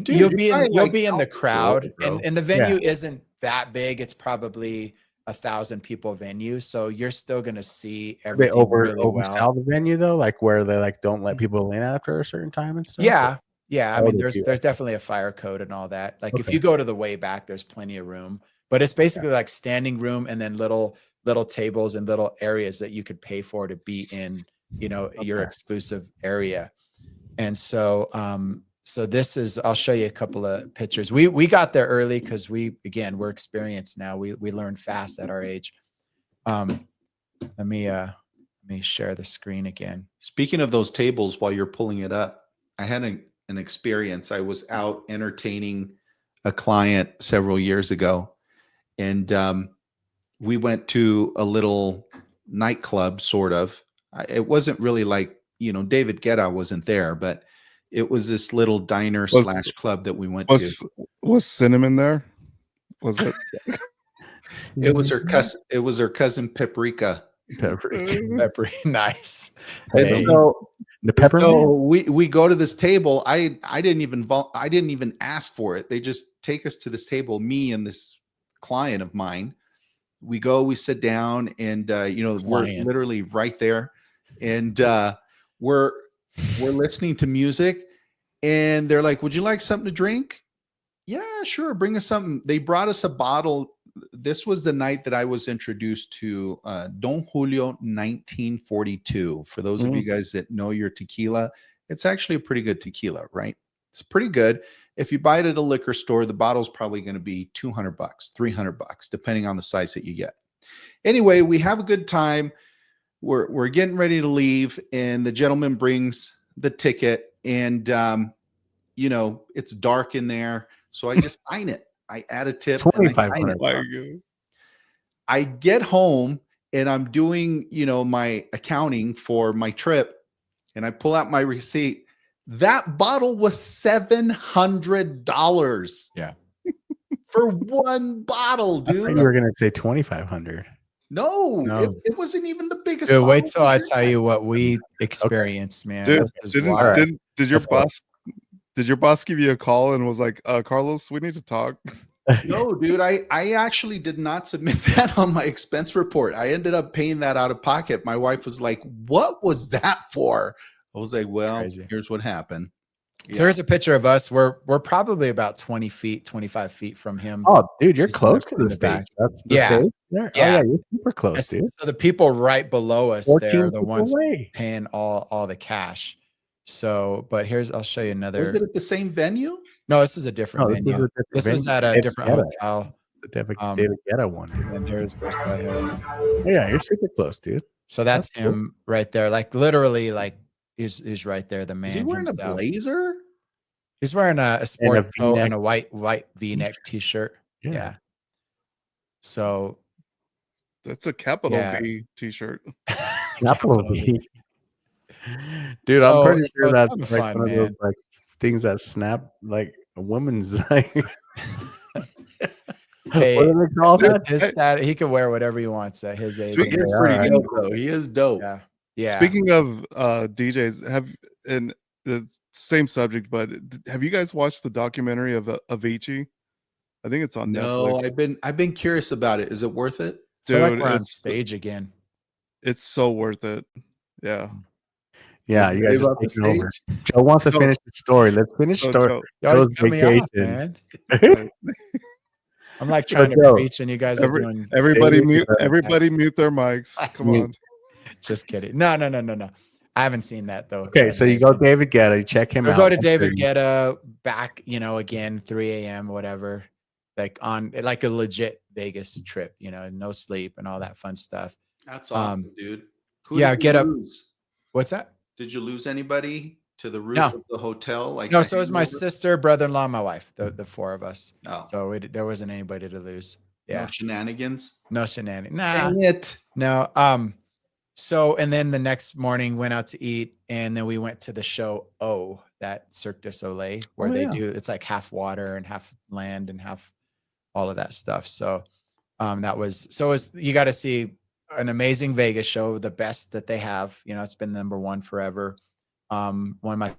dude, you'll be in the crowd, and the venue isn't that big. It's probably 1,000 people venue, so you're still gonna see everything really oversell the venue though, like where they like don't let people in after a certain time and stuff. Yeah. I mean, there's definitely a fire code and all that. Like if you go to the way back, there's plenty of room, but it's basically like standing room and then little tables and little areas that you could pay for to be in, you know, your exclusive area. And so, so this is, I'll show you a couple of pictures. We got there early because we're experienced now. We learned fast at our age. Let me share the screen again. Speaking of those tables, while you're pulling it up, I had an experience. I was out entertaining a client several years ago, and we went to a little nightclub, sort of. It wasn't really like, you know, David Guetta wasn't there, but it was this little diner / club that we went to. Was Cinnamon there? Was it? It was her cousin. It was her cousin Paprika. Peppery, nice. And so the pepper. So we go to this table. I didn't even ask for it. They just take us to this table. Me and this client of mine. We go. We sit down, and you know, we're literally right there, and we're listening to music, and they're like, "Would you like something to drink?" Yeah, sure. Bring us something. They brought us a bottle. This was the night that I was introduced to Don Julio 1942. For those of you guys that know your tequila, it's actually a pretty good tequila, right? It's pretty good. If you buy it at a liquor store, the bottle's probably going to be $200, $300, depending on the size that you get. Anyway, we have a good time. We're getting ready to leave, and the gentleman brings the ticket, and you know, it's dark in there, so I just sign it. I add a tip. I get home and I'm doing, you know, my accounting for my trip, and I pull out my receipt. That bottle was $700. Yeah. For one bottle, I thought dude. you were gonna say 2,500. No, No. it wasn't even the biggest. Dude, wait bottle till we I had. tell you what we experienced, man. Dude, This is wild. did your Let's go. boss give you a call and was like, Carlos, we need to talk? No, dude, I actually did not submit that on my expense report. I ended up paying that out of pocket. My wife was like, "What was that for?" I was like, "Well, crazy. here's what happened." So here's a picture of us. We're probably about 20 feet, 25 feet from him. Oh, dude, you're He's close to in the the stage. back. That's the Yeah. stage there? Oh, Yeah. yeah, you're super close, dude. So the people right below us, 14 they're the feet ones away. paying all the cash. So, but I'll show you Was another. it at the same venue? No, this is a different No, this is venue. a different This was venue. at a David different Guetta. hotel. The David Guetta one. And here's right here. Yeah, you're super close, dude. So that's That's cool. him right there. Like literally, like he's right there. The man Is he wearing himself. a blazer? He's wearing a sports coat V-neck and a white V-neck t-shirt. Yeah. So That's a capital Yeah. V t-shirt. Capital V. Dude, So- I'm pretty so sure it's that's kinda like fun, one of those man. like things that snap like a woman's like Hey, what do they call that? his stat, he can wear whatever he wants at his age. He Speaking- is all pretty right. dope, though. He is dope. Yeah. Speaking of DJs, and the same subject, but have you guys watched the documentary of Avicii? I think it's on No, Netflix. I've been curious about it. Is it worth it? I feel like Dude, we're on it's stage again. it's so worth it. Yeah. Yeah, you guys Dave just off the take it over. stage? Joe wants to So- finish the story. Let's finish So, story. Joe, You always Joe's cut me off, vacation. man. I'm like trying to Joe, preach and you guys are doing everybody Stay- mute everybody mute their mics. Come Mute. on. just kidding. No. I haven't seen that though. Okay, so you go David Guetta, you check him We'll out. go to David 1:30. Guetta back, again, 3 a.m., whatever. Like on like a legit Vegas trip, no sleep and all that fun stuff. That's awesome, dude. Who yeah, did you get up. lose? What's that? Did you lose anybody to the roof No. of the hotel? Like No, a so it was my hangover? sister, brother-in-law, my wife, the four of us. Oh, So there wasn't anybody to lose. Yeah, no shenanigans. no shenanigans. Nah, Dang it. no. So and then the next morning went out to eat, and then we went to the show that Cirque du Soleil, where they do it's like half water and half land and half all of that stuff. So you got to see an amazing Vegas show, the best that they have. It's been #1 forever. One of my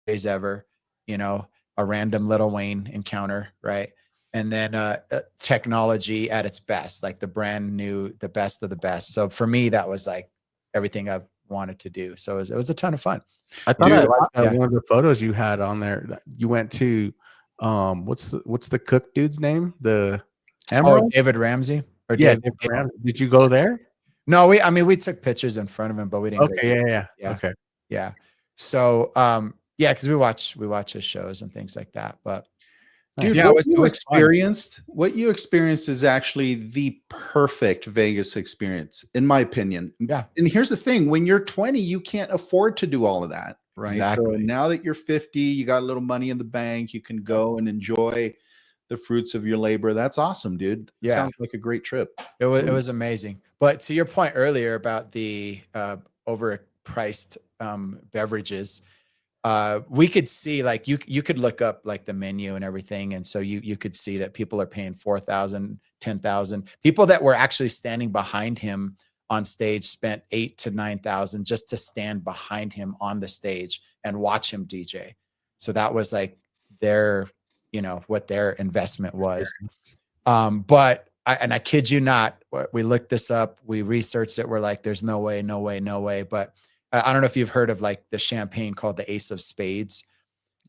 days ever. A random Lil Wayne encounter, right? And then technology at its best, like the brand new, the best of the best. So for me, that was like everything I've wanted to do. So it was a ton of fun. I thought Dude, I liked yeah. one of the photos you had on there. You went to what's the cook dude's name? The Emerald? David Ramsey. Or Yeah, David, David Ramsey. Did you go there? No, we took pictures in front of him, but we didn't. Okay, yeah. Yeah. Okay. Yeah. So because we watch his shows and things like that. But Dude, yeah, what it you was fun. experienced is actually the perfect Vegas experience, in my opinion. Yeah. And here's the thing: when you're 20, you can't afford to do all of that, right? Exactly. So now that you're 50, you got a little money in the bank, you can go and enjoy the fruits of your labor. That's awesome, dude. It sounds like a great trip. It was amazing. But to your point earlier about the overpriced beverages, we could see like you could look up like the menu and everything, and so you could see that people are paying $4,000, $10,000. People that were actually standing behind him on stage spent $8,000 to $9,000 just to stand behind him on the stage and watch him DJ. So that was like their, what their investment was. But I kid you not, we looked this up, we researched it. We're like, there's no way. But I don't know if you've heard of like the champagne called the Ace of Spades.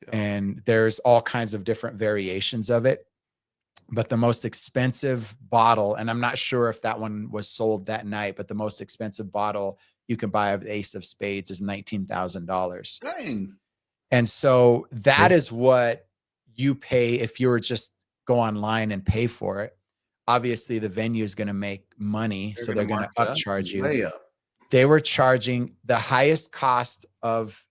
Yeah. And there's all kinds of different variations of it. But the most expensive bottle, and I'm not sure if that one was sold that night, but the most expensive bottle you can buy of the Ace of Spades is $19,000. Dang. And so that is what you pay if you were just go online and pay for it. Obviously, the venue is going to make money, so they're going to upcharge you. Way up. They were charging the highest cost of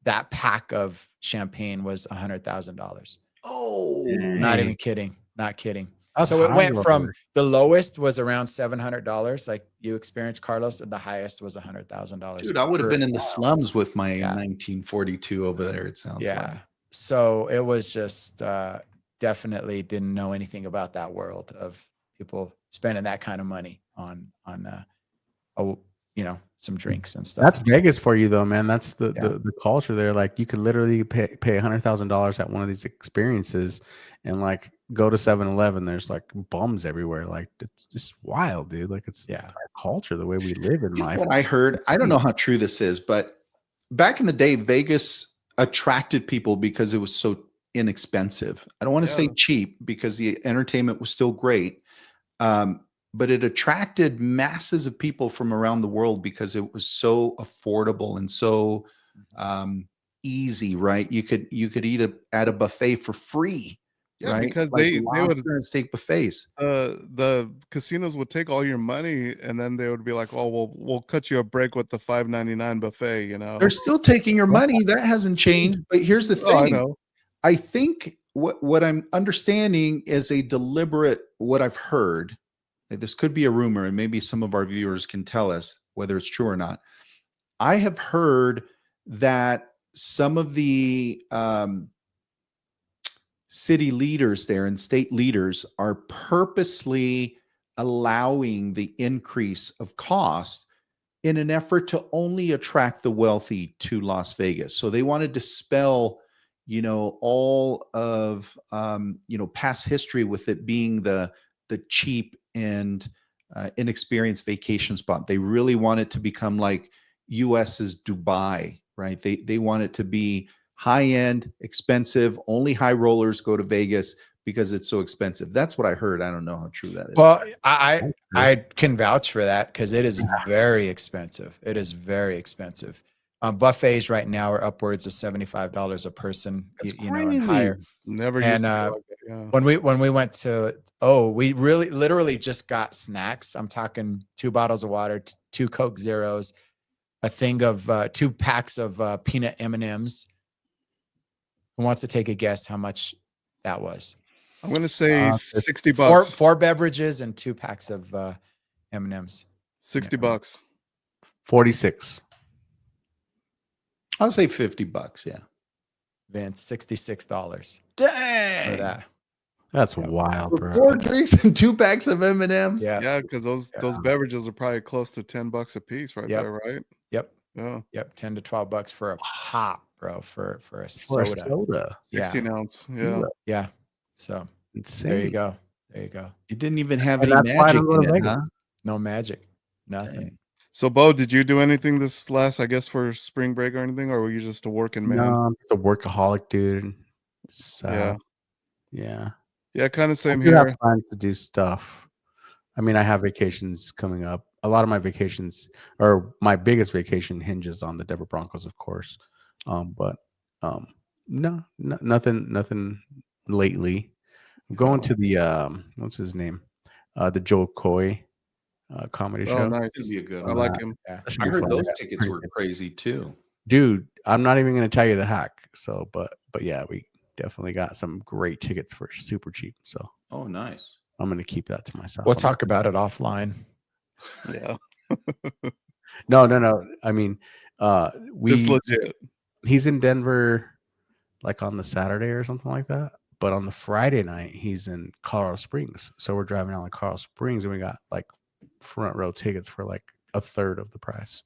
that pack of champagne was $100,000. Oh, Not even kidding. Not kidding. That's So it high went from rollers. the lowest was around $700, like you experienced, Carlos, and the highest was $100,000. Dude, I would have been in the slums with my Yeah. 1942 over there. It sounds like. Yeah. So it was just definitely didn't know anything about that world of people spending that kind of money on some drinks and stuff. That's Vegas for you, though, man. That's the Yeah. the culture there. Like, you could literally pay $100,000 at one of these experiences, and like go to 7-Eleven. There's like bums everywhere. Like, it's just wild, dude. Like, it's Yeah. our culture, the way we live in You know life. what I heard? I don't know how true this is, but back in the day, Vegas attracted people because it was so inexpensive. I don't want to say Yeah. cheap because the entertainment was still great. But it attracted masses of people from around the world because it was so affordable and so easy, right? You could eat at a buffet for free, Yeah, right? because Like they would lobster and steak buffets. the casinos would take all your money and then they would be like, "Oh, well, we'll cut you a break with the $5.99 buffet," you know. They're still taking your money. That hasn't changed. But here's the Oh, I thing. know. I think what I'm understanding is a deliberate, what I've heard, this could be a rumor, and maybe some of our viewers can tell us whether it's true or not. I have heard that some of the city leaders there and state leaders are purposely allowing the increase of cost in an effort to only attract the wealthy to Las Vegas. So they want to dispel, all of, past history with it being the cheap and inexperienced vacation spot. They really want it to become like US's Dubai, right? They want it to be high end, expensive. Only high rollers go to Vegas because it's so expensive. That's what I heard. I don't know how true that is. Well, I can vouch for that because it is very expensive. It is very expensive. Buffets right now are upwards of $75 a person, That's and crazy. higher. Never And used to be like that. Yeah. when we went to, we really literally just got snacks. I'm talking 2 bottles of water, 2 Coke Zeros, a thing of 2 packs of peanut M&Ms. Who wants to take a guess how much that was? I'm gonna say it's $60. Four beverages and 2 packs of M&Ms. $60. 46. I'll say $50. Yeah. Vince, $66 Dang. for that. That's wild, For bro. 4 drinks and 2 packs of M&Ms. Yeah. Yeah, because those beverages are probably close to $10 a piece right Yep. there, right? Yep. Yeah. Yep. 10 to 12 bucks for a pop, bro, for a For a soda. soda. 16 ounce. Yeah. Yeah. So Insane. there you go. There you go. It didn't even have And any that's why I magic don't go in to it, Vegas. huh? No magic. Nothing. So, Bo, did you do anything this last, I guess, for spring break or anything, or were you just a working man? No, I'm just a workaholic, dude. So, Yeah. yeah. Yeah, kind of I same do have here. plans to do stuff. I mean, I have vacations coming up. A lot of my vacations, or my biggest vacation, hinges on the Denver Broncos, of course. But nothing lately. I'm going to the what's his name? The Joe Coy comedy Oh, show. nice. It'd be a good I one. like him. Yeah. That should I be heard fun. those Yeah, tickets pretty were good. crazy too. Dude, I'm not even going to tell you the hack. So, but yeah, we definitely got some great tickets for super cheap. So Oh, nice. I'm going to keep that to myself. We'll talk about it offline. Yeah. No. I mean, Just legit. he's in Denver like on the Saturday or something like that. But on the Friday night, he's in Colorado Springs. So we're driving out to Colorado Springs and we got like front row tickets for like a third of the price.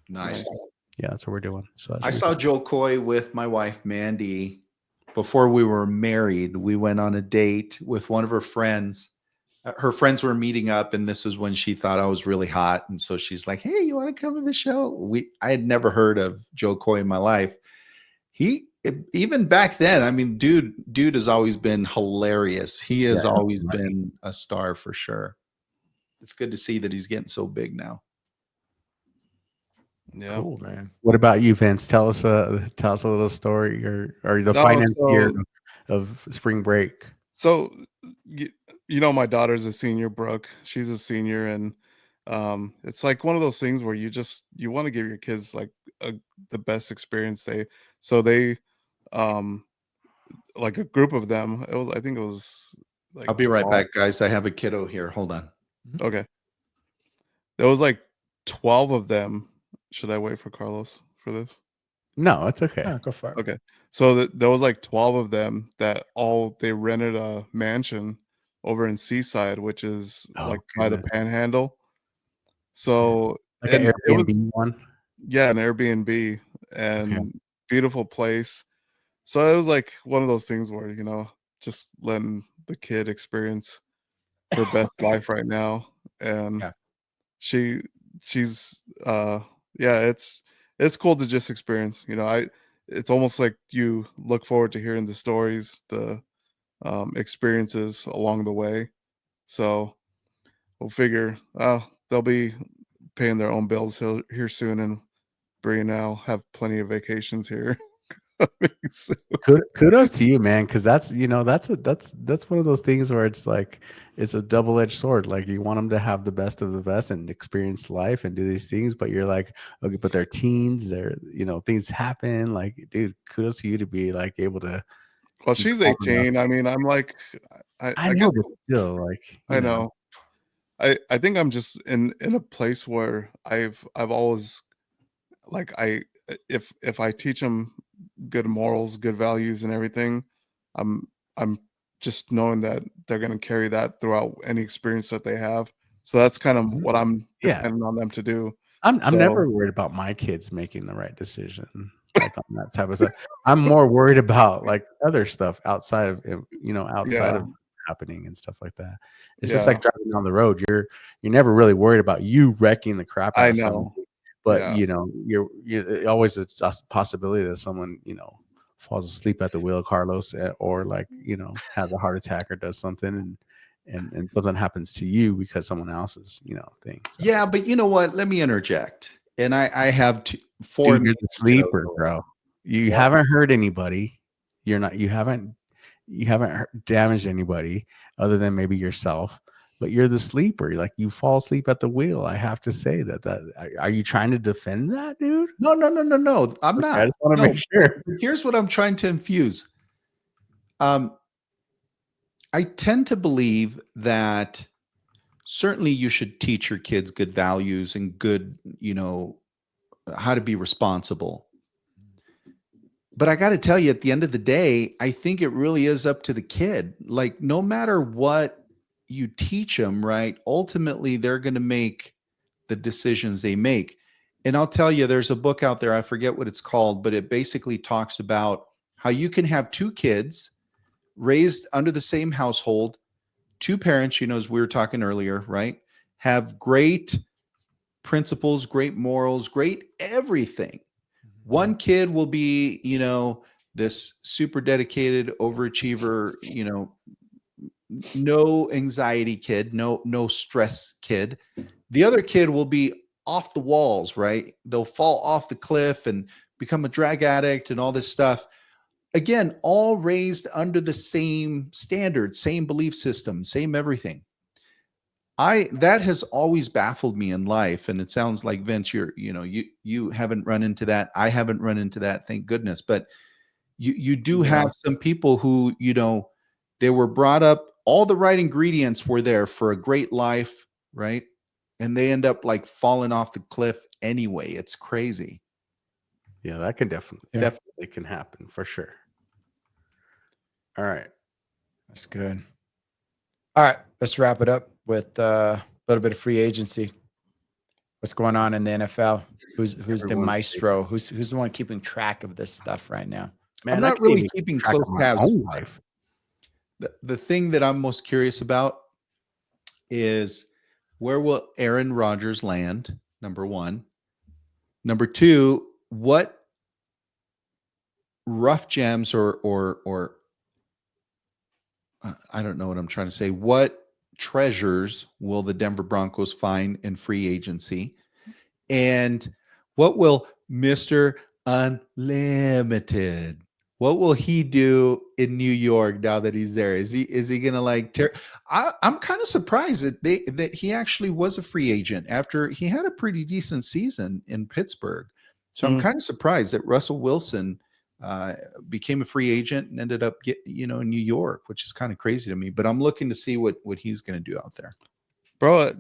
Nice. Yeah, that's what we're doing. So that I should be saw fun. Joe Coy with my wife, Mandy, before we were married. We went on a date with one of her friends. Her friends were meeting up, and this is when she thought I was really hot. And so she's like, "Hey, you want to come to the show?" I had never heard of Joe Coy in my life. Even back then, I mean, dude has always been hilarious. He has always been a star for sure. It's good to see that he's getting so big now. Yeah. Cool, man. What about you, Vince? Tell us a little story or the No, financier so- of spring break. So, my daughter's a senior, Brooke. She's a senior, and it's like one of those things where you want to give your kids like the best experience. They like a group of them. I think it was like I'll be right 12. back, guys. I have a kiddo here. Hold on. Okay. There was like 12 of them. Should I wait for Carlos for this? No, it's okay. Yeah, go for it. Okay. So there was like 12 of them that they rented a mansion over in Seaside, which is Oh, like by the goodness. Panhandle. So Like an and it was Airbnb one. yeah, an Airbnb and beautiful place. So it was like one of those things where, just letting the kid experience her best life right now. And Yeah. she's yeah, it's cool to just experience. It's almost like you look forward to hearing the stories, the experiences along the way. So we'll figure they'll be paying their own bills here soon, and Bree and I'll have plenty of vacations here. So, Kudos to you, man, because that's that's one of those things where it's like it's a double-edged sword. Like you want them to have the best of the best and experience life and do these things, but you're like, okay, but they're teens, things happen. Like, dude, kudos to you to be like able to well, be she's calm enough. 18. I mean, I'm like, I I know, guess but still, like, I know. I think I'm just in a place where I've always like if I teach them good morals, good values, and everything, I'm just knowing that they're going to carry that throughout any experience that they have. So that's kind of what I'm Yeah. depending on them to do. I'm So- never worried about my kids making the right decision, like on that type of stuff. I'm more worried about like other stuff outside of outside of happening and stuff like that. It's just like driving down the road. You're never really worried about you wrecking the crap out I of know. somebody, but Yeah. you're always it's just a possibility that someone falls asleep at the wheel, Carlos, or like has a heart attack or does something and something happens to you because someone else's thing. So. Yeah, but you know what? Let me interject. And I have four. Dude, you're the sleeper, bro. You haven't hurt anybody. You haven't damaged anybody other than maybe yourself. But you're the sleeper. Like you fall asleep at the wheel. I have to say that. Are you trying to defend that, dude? No. I'm not. I just want to make sure. Here's what I'm trying to infuse. I tend to believe that certainly you should teach your kids good values and good, how to be responsible. But I got to tell you, at the end of the day, I think it really is up to the kid. Like, no matter what you teach them, right? Ultimately, they're going to make the decisions they make. And I'll tell you, there's a book out there, I forget what it's called, but it basically talks about how you can have two kids raised under the same household, two parents, as we were talking earlier, right? Have great principles, great morals, great everything. One kid will be, this super dedicated overachiever, no anxiety kid, no stress kid. The other kid will be off the walls, right? They'll fall off the cliff and become a drug addict and all this stuff. Again, all raised under the same standard, same belief system, same everything. That has always baffled me in life. And it sounds like Vince, you haven't run into that. I haven't run into that, thank goodness. But you do have some people who, they were brought up, all the right ingredients were there for a great life, right? And they end up like falling off the cliff anyway. It's crazy. Yeah, that can definitely can happen for sure. All right. That's good. All right, let's wrap it up with a little bit of free agency. What's going on in the NFL? Who's the maestro? Who's the one keeping track of this stuff right now? Man, I'm not really keeping close tabs. The thing that I'm most curious about is where will Aaron Rodgers land? Number one. Number two, what rough gems or I don't know what I'm trying to say. What treasures will the Denver Broncos find in free agency? And what will Mr. Unlimited, what will he do in New York now that he's there? Is he gonna like tear? I'm kind of surprised that he actually was a free agent after he had a pretty decent season in Pittsburgh. So I'm kind of surprised that Russell Wilson became a free agent and ended up in New York, which is kind of crazy to me. But I'm looking to see what he's going to do out there. Bro,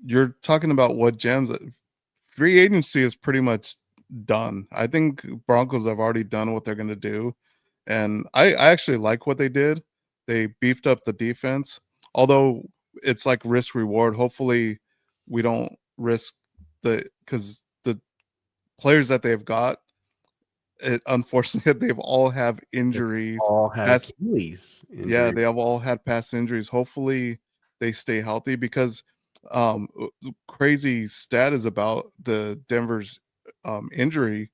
you're talking about what gems. Free agency is pretty much done. I think Broncos have already done what they're going to do, and I actually like what they did. They beefed up the defense, although it's like risk reward. Hopefully, we don't risk because the players that they've got, unfortunately, they've all have injuries. All had Achilles injuries. Yeah, they have all had past injuries. Hopefully, they stay healthy because crazy stat is about the Denver's injury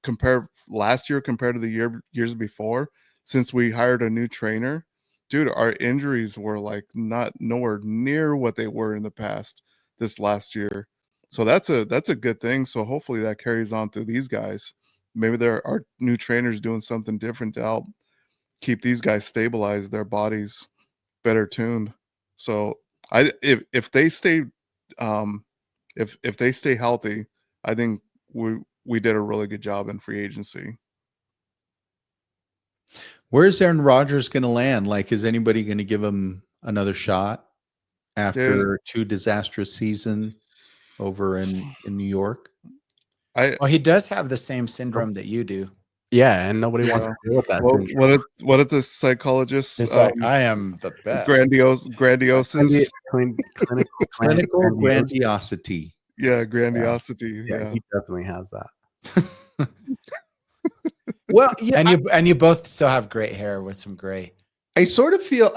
compared last year compared to the years before. Since we hired a new trainer, dude, our injuries were like nowhere near what they were in the past this last year. So that's a good thing. So hopefully that carries on through these guys. Maybe there are new trainers doing something different to help keep these guys stabilized, their bodies better tuned. So if they stay if they stay healthy, I think we did a really good job in free agency. Where's Aaron Rodgers going to land? Like, is anybody going to give him another shot after 2 disastrous seasons over in New York? Well, he does have the same syndrome that you do. Yeah, and nobody wants to deal with that. What did the psychologist? It's like, I am the best. Grandiose. Clinical grandiosity. Yeah, grandiosity. Yeah, he definitely has that. Well, yeah, and you both still have great hair with some gray. I sort of feel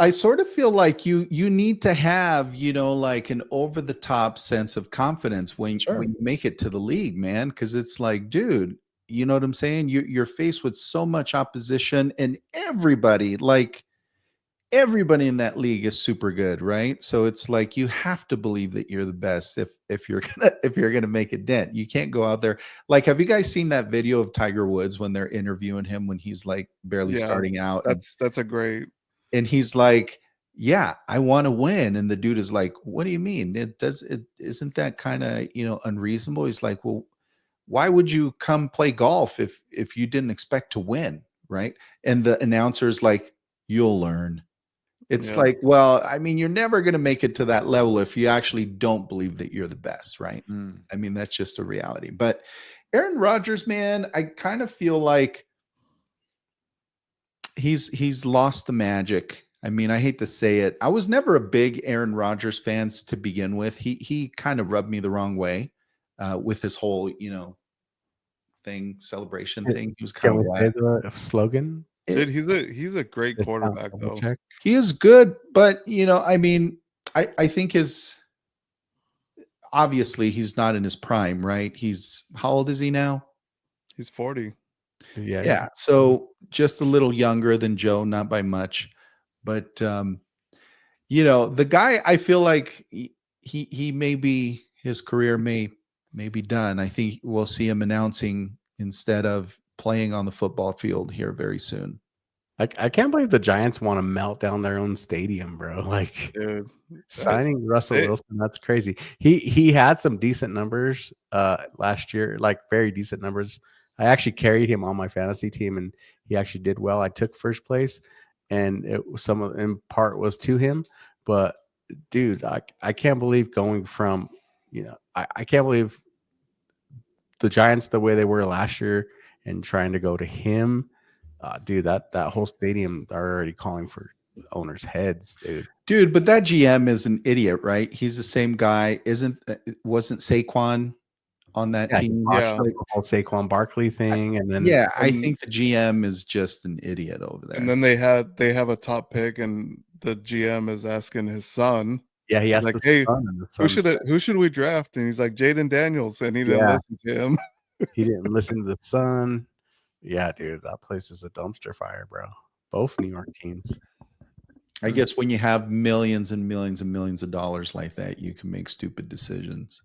like you need to have, like an over the top sense of confidence when you make it to the league, man. Cause it's like, dude, you know what I'm saying? You're faced with so much opposition, and everybody in that league is super good, right? So it's like you have to believe that you're the best if you're gonna make a dent. You can't go out there. Like, have you guys seen that video of Tiger Woods when they're interviewing him when he's like barely starting out? That's a great. And he's like, yeah, I want to win. And the dude is like, what do you mean? Isn't that kind of, unreasonable? He's like, well, why would you come play golf if you didn't expect to win? Right. And the announcer's like, you'll learn. It's like, well, I mean, you're never going to make it to that level if you actually don't believe that you're the best. Right. I mean, that's just a reality. But Aaron Rodgers, man, I kind of feel like he's lost the magic. I mean, I hate to say it. I was never a big Aaron Rodgers fan to begin with. He kind of rubbed me the wrong way with his whole, celebration thing. He was kind of say the slogan. Dude, he's a great quarterback though. He is good, but I mean, I think obviously he's not in his prime, right? How old is he now? He's 40. Yeah. So just a little younger than Joe, not by much, but the guy, I feel like he may be, his career may be done. I think we'll see him announcing instead of playing on the football field here very soon. I can't believe the Giants want to melt down their own stadium, bro. Like, dude, signing Russell Wilson, that's crazy. He had some decent numbers last year, like very decent numbers. I actually carried him on my fantasy team, and he actually did well. I took first place, and in part was to him. But dude, I can't believe going from, I can't believe the Giants the way they were last year and trying to go to him. Dude, that whole stadium are already calling for owners' heads, dude. But that GM is an idiot, right? He's the same guy. Wasn't Saquon on that team? Yeah, the whole Saquon Barkley thing, and then I think the GM is just an idiot over there. And then they have a top pick, and the GM is asking his son. Yeah, he asked like, the hey, son, and the who should we draft? And he's like, Jaden Daniels, and he didn't listen to him. He didn't listen to the son. Yeah, dude, that place is a dumpster fire, bro. Both New York teams. I guess when you have millions and millions and millions of dollars like that, you can make stupid decisions.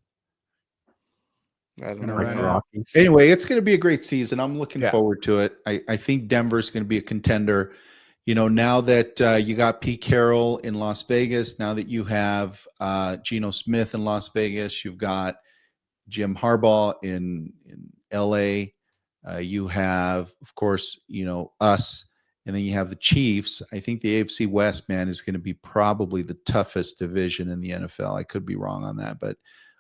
I don't know. Anyway, it's going to be a great season. I'm looking forward to it. I think Denver's going to be a contender. Now that you got Pete Carroll in Las Vegas, now that you have Geno Smith in Las Vegas, you've got Jim Harbaugh in LA. You have, of course, us, and then you have the Chiefs. I think the AFC West, man, is going to be probably the toughest division in the NFL. I could be wrong on that, but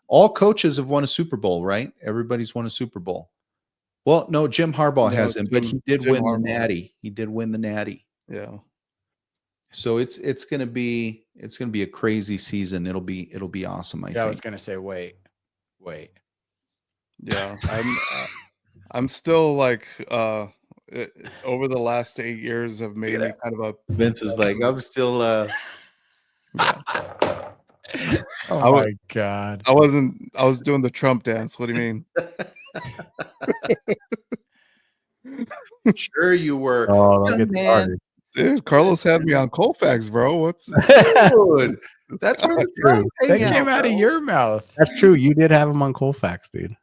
all coaches have won a Super Bowl, right? Everybody's won a Super Bowl. Well, no, Jim Harbaugh hasn't, but he did win the Natty. He did win the Natty. Yeah. So it's gonna be a crazy season. It'll be awesome. I think. I was gonna say, wait. Yeah, I'm still like over the last 8 years have made me kind of a Vince is like, I'm still yeah. Oh my God. I was doing the Trump dance. What do you mean? Sure you were. Oh, don't Young get man. started. Dude, Carlos had me on Colfax, bro. What's Dude, that's where the true. fries That hang came out of bro. your mouth. That's true. You did have him on Colfax, dude.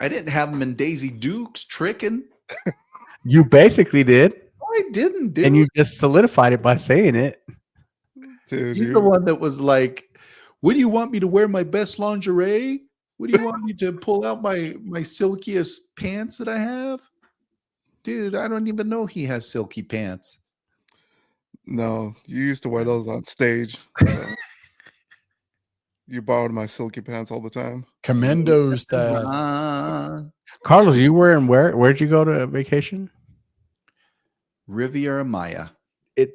I didn't have him in Daisy Dukes tricking. You basically did. I didn't, dude. And you just solidified it by saying it. dude? He's the one that was like, "What do you want me to wear? My best lingerie? What do you want me to pull out my silkiest pants that I have?" Dude, I don't even know he has silky pants. No, you used to wear those on stage. So. You borrowed my silky pants all the time. Commando style. Carlos, you were in where? Where'd you go to vacation? Riviera Maya.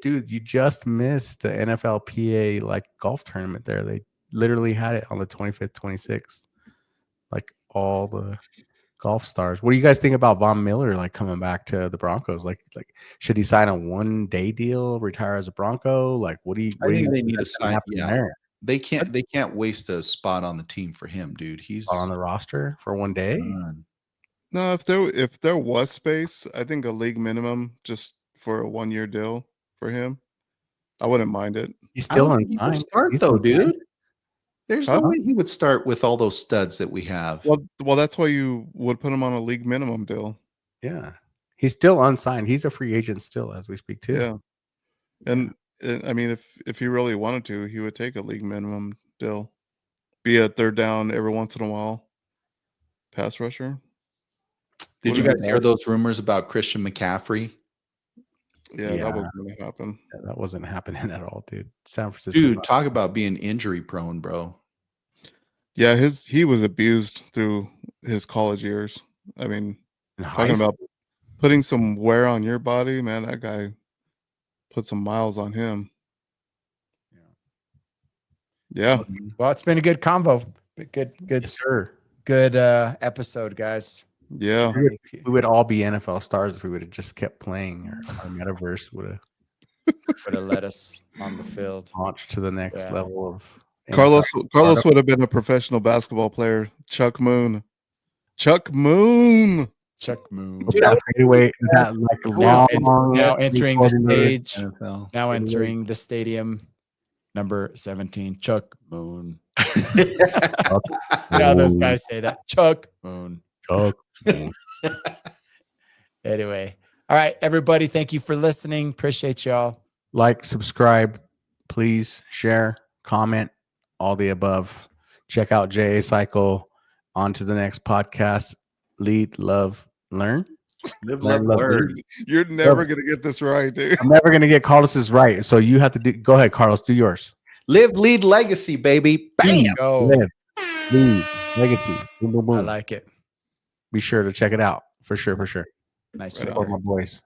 Dude, you just missed the NFLPA like golf tournament there. They literally had it on the 25th, 26th. Like all the golf stars. What do you guys think about Von Miller like coming back to the Broncos? Like should he sign a 1-day deal, retire as a Bronco? Like what do you I think they need to sign there? They can't waste a spot on the team for him, dude. He's on the roster for 1 day. No, if there was space, I think a league minimum just for a 1-year deal for him, I wouldn't mind it. He's still he would unsigned. start He's though, unsigned. dude. There's no way he would start with all those studs that we have. Well, that's why you would put him on a league minimum deal. Yeah, he's still unsigned. He's a free agent still as we speak too. Yeah, and I mean, if he really wanted to, he would take a league minimum deal, be a third down every once in a while, pass rusher. Did you guys hear those rumors about Christian McCaffrey? Yeah, that wasn't going to happen. Yeah, that wasn't happening at all, dude. San Francisco. Dude, talk about being injury prone, bro. Yeah, he was abused through his college years. I mean, talking about putting some wear on your body, man, that guy put some miles on him. Yeah. Well, it's been a good convo. Good, yes, sir. Good episode, guys. Yeah. We would all be NFL stars if we would have just kept playing. Our metaverse would have led us on the field. Launched to the next level of Carlos would have been a professional basketball player. Chuck Moon. Dude, that fadeaway, that like now entering the stage. NFL. Now entering the stadium. Number 17, Chuck Moon. Now those guys say that. Chuck Moon. Anyway. All right, everybody. Thank you for listening. Appreciate y'all. Like, subscribe, please share, comment, all the above. Check out JA Cycle. On to the next podcast. Lead, love, learn. Live, love, learn. You're never going to get this right, dude. I'm never going to get Carlos's right. So you have to do. Go ahead, Carlos. Do yours. Live, lead, legacy, baby. Bam. Go. Live, lead, legacy. Boom, boom, boom. I like it. Be sure to check it out. For sure. Nice. Support my boys.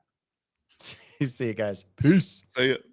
See you guys. Peace. Say it.